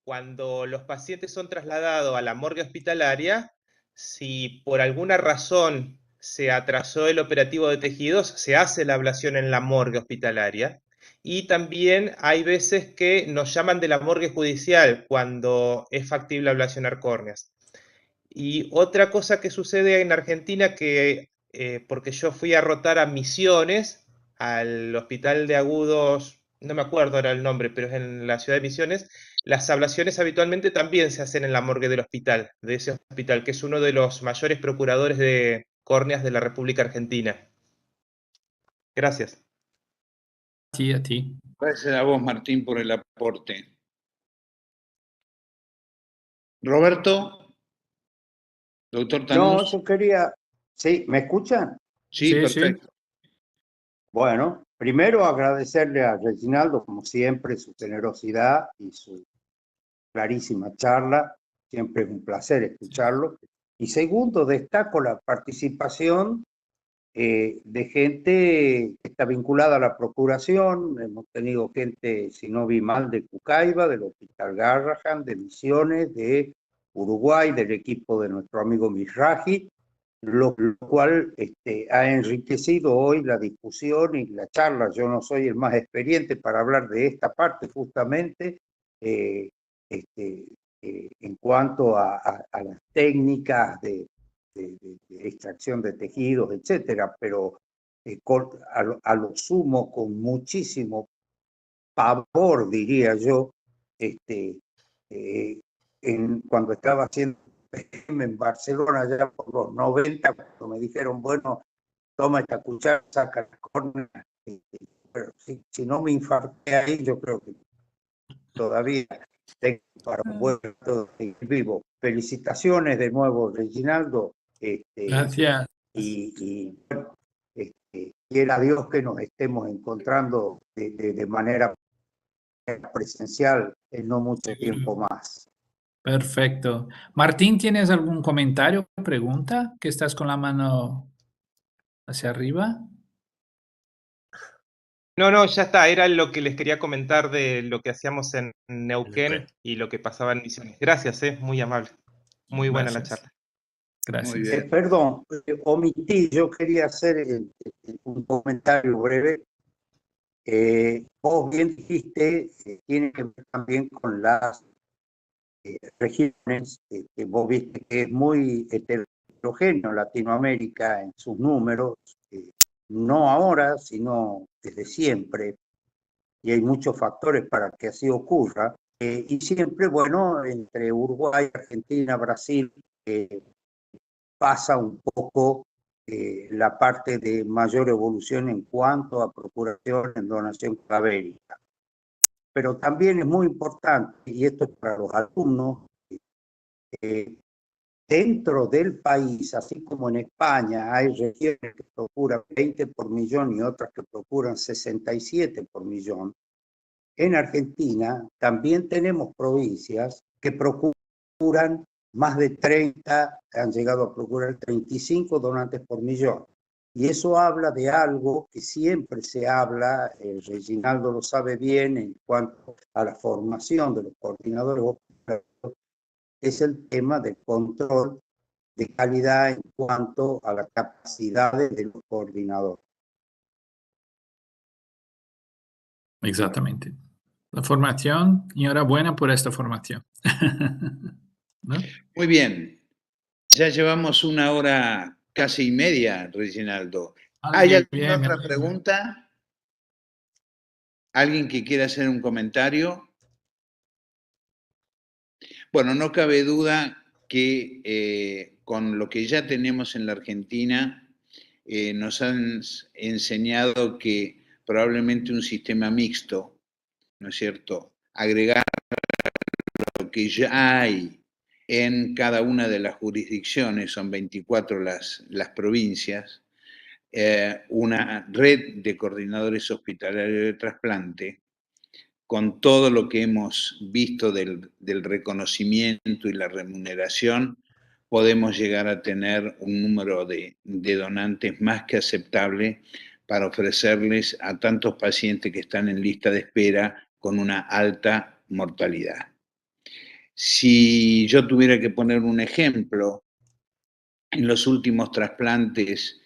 cuando los pacientes son trasladados a la morgue hospitalaria, si por alguna razón se atrasó el operativo de tejidos, se hace la ablación en la morgue hospitalaria. Y también hay veces que nos llaman de la morgue judicial cuando es factible ablacionar córneas. Y otra cosa que sucede en Argentina, que porque yo fui a rotar a Misiones, al hospital de agudos, no me acuerdo ahora el nombre, pero es en la ciudad de Misiones, las ablaciones habitualmente también se hacen en la morgue del hospital, de ese hospital, que es uno de los mayores procuradores de córneas de la República Argentina. Gracias. Sí, a ti. Gracias a vos, Martín, por el aporte. Roberto, doctor Tanús. No, yo quería... ¿Sí? ¿Me escuchan? Sí, Sí, perfecto. Bueno, primero agradecerle a Reginaldo, como siempre, su generosidad y su clarísima charla. Siempre es un placer escucharlo. Y segundo, destaco la participación de gente que está vinculada a la procuración. Hemos tenido gente, si no vi mal, de Cucaiba, del Hospital Garrahan, de Misiones, de Uruguay, del equipo de nuestro amigo Misraji, lo cual ha enriquecido hoy la discusión y la charla. Yo no soy el más experiente para hablar de esta parte justamente, en cuanto a las técnicas de extracción de tejidos, etcétera, pero a lo sumo con muchísimo pavor, diría yo, cuando estaba haciendo en Barcelona ya por los 90, cuando me dijeron, bueno, toma esta cuchara, saca la córnea, pero si no me infarté ahí, yo creo que todavía tengo para un buen rato de seguir vivo. Felicitaciones de nuevo, Reginaldo. Gracias. Y bueno, quiera Dios que nos estemos encontrando de manera presencial en no mucho tiempo más. Perfecto. Martín, ¿tienes algún comentario o pregunta? Que estás con la mano hacia arriba. No, ya está. Era lo que les quería comentar de lo que hacíamos en Neuquén y lo que pasaba en Misiones. Gracias, muy amable. Muy buena la Gracias. charla. Gracias. Muy bien. Perdón, omití, yo quería hacer un comentario breve. Vos bien dijiste, tiene que ver también con las regiones, que vos viste que es muy heterogéneo Latinoamérica en sus números, no ahora, sino desde siempre, y hay muchos factores para que así ocurra, y siempre, bueno, entre Uruguay, Argentina, Brasil, pasa un poco la parte de mayor evolución en cuanto a procuración en donación cadavérica. Pero también es muy importante, y esto es para los alumnos, dentro del país, así como en España hay regiones que procuran 20 por millón y otras que procuran 67 por millón, en Argentina también tenemos provincias que procuran más de 30, han llegado a procurar 35 donantes por millón. Y eso habla de algo que siempre se habla, Reginaldo lo sabe bien, en cuanto a la formación de los coordinadores hospitalarios, es el tema del control de calidad en cuanto a las capacidades de los coordinadores. Exactamente. La formación, y enhorabuena por esta formación. ¿No? Muy bien. Ya llevamos 1 hora casi y media, Reginaldo. ¿Hay Muy alguna bien, otra pregunta? ¿Alguien que quiera hacer un comentario? Bueno, no cabe duda que con lo que ya tenemos en la Argentina, nos han enseñado que probablemente un sistema mixto, ¿no es cierto? Agregar lo que ya hay en cada una de las jurisdicciones, son 24 las provincias, una red de coordinadores hospitalarios de trasplante, con todo lo que hemos visto del reconocimiento y la remuneración, podemos llegar a tener un número de donantes más que aceptable para ofrecerles a tantos pacientes que están en lista de espera con una alta mortalidad. Si yo tuviera que poner un ejemplo, en los últimos trasplantes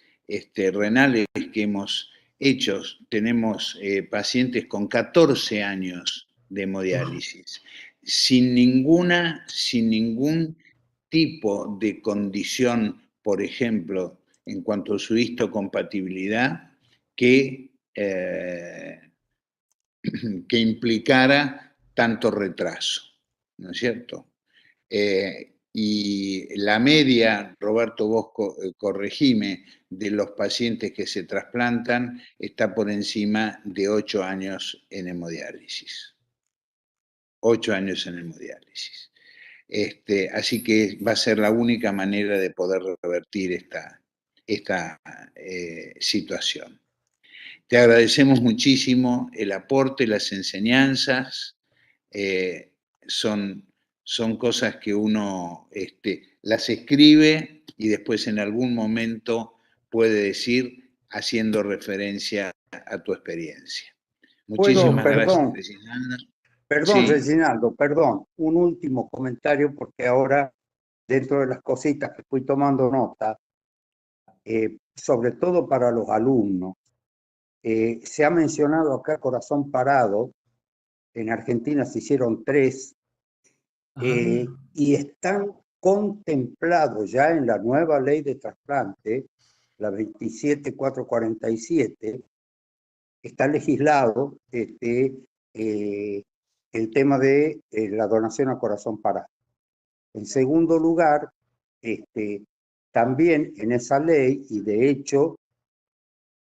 renales que hemos hecho, tenemos pacientes con 14 años de hemodiálisis, sin ningún tipo de condición, por ejemplo, en cuanto a su histocompatibilidad, que implicara tanto retraso, ¿no es cierto? Y la media, Roberto, vos corregime, de los pacientes que se trasplantan está por encima de 8 años en hemodiálisis. 8 años en hemodiálisis. Así que va a ser la única manera de poder revertir esta situación. Te agradecemos muchísimo el aporte, las enseñanzas, son cosas que uno las escribe y después en algún momento puede decir haciendo referencia a tu experiencia. Muchísimas gracias, Reginaldo. Perdón, Sí. Reginaldo, perdón. Un último comentario porque ahora, dentro de las cositas que fui tomando nota, sobre todo para los alumnos, se ha mencionado acá Corazón Parado. En Argentina se hicieron 3 y están contemplados ya en la nueva ley de trasplante, la 27447, está legislado el tema de la donación a corazón parado. En segundo lugar, también en esa ley, y de hecho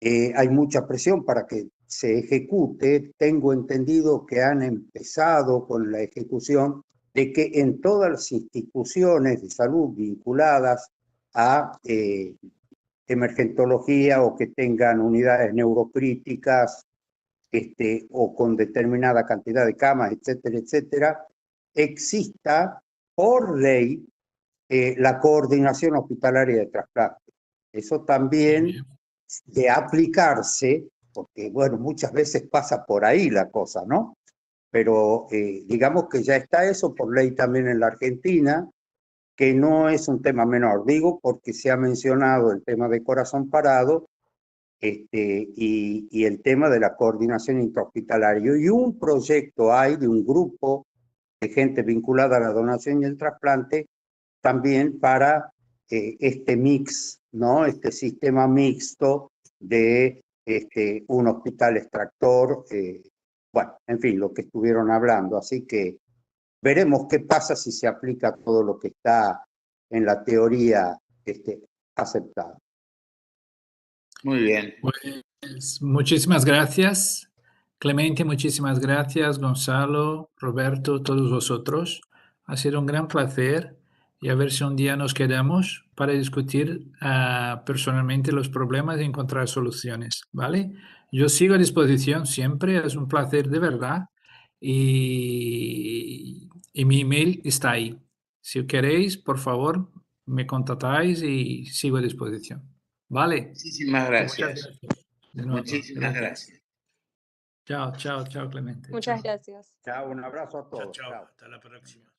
hay mucha presión para que se ejecute, tengo entendido que han empezado con la ejecución de que en todas las instituciones de salud vinculadas a emergentología o que tengan unidades neurocríticas o con determinada cantidad de camas, etcétera, etcétera, exista por ley la coordinación hospitalaria de trasplante. Eso también de aplicarse, porque bueno, muchas veces pasa por ahí la cosa, ¿no? Pero digamos que ya está eso por ley también en la Argentina, que no es un tema menor, digo, porque se ha mencionado el tema de corazón parado y el tema de la coordinación intrahospitalaria. Y un proyecto hay de un grupo de gente vinculada a la donación y el trasplante también para este mix, ¿no? Este sistema mixto de un hospital extractor, bueno, en fin, lo que estuvieron hablando. Así que veremos qué pasa si se aplica todo lo que está en la teoría aceptado. Muy bien. Pues muchísimas gracias, Clemente, muchísimas gracias, Gonzalo, Roberto, todos vosotros. Ha sido un gran placer y a ver si un día nos quedamos para discutir personalmente los problemas y encontrar soluciones, ¿vale? Yo sigo a disposición siempre, es un placer de verdad y mi email está ahí. Si queréis, por favor, me contactáis y sigo a disposición. ¿Vale? Muchísimas Muchas gracias. De nuevo, Muchísimas gracias. Chao, chao, chao, Clemente. Muchas Chao. gracias. Chao, un abrazo a Chao, todos. chao. Chao. Hasta la próxima.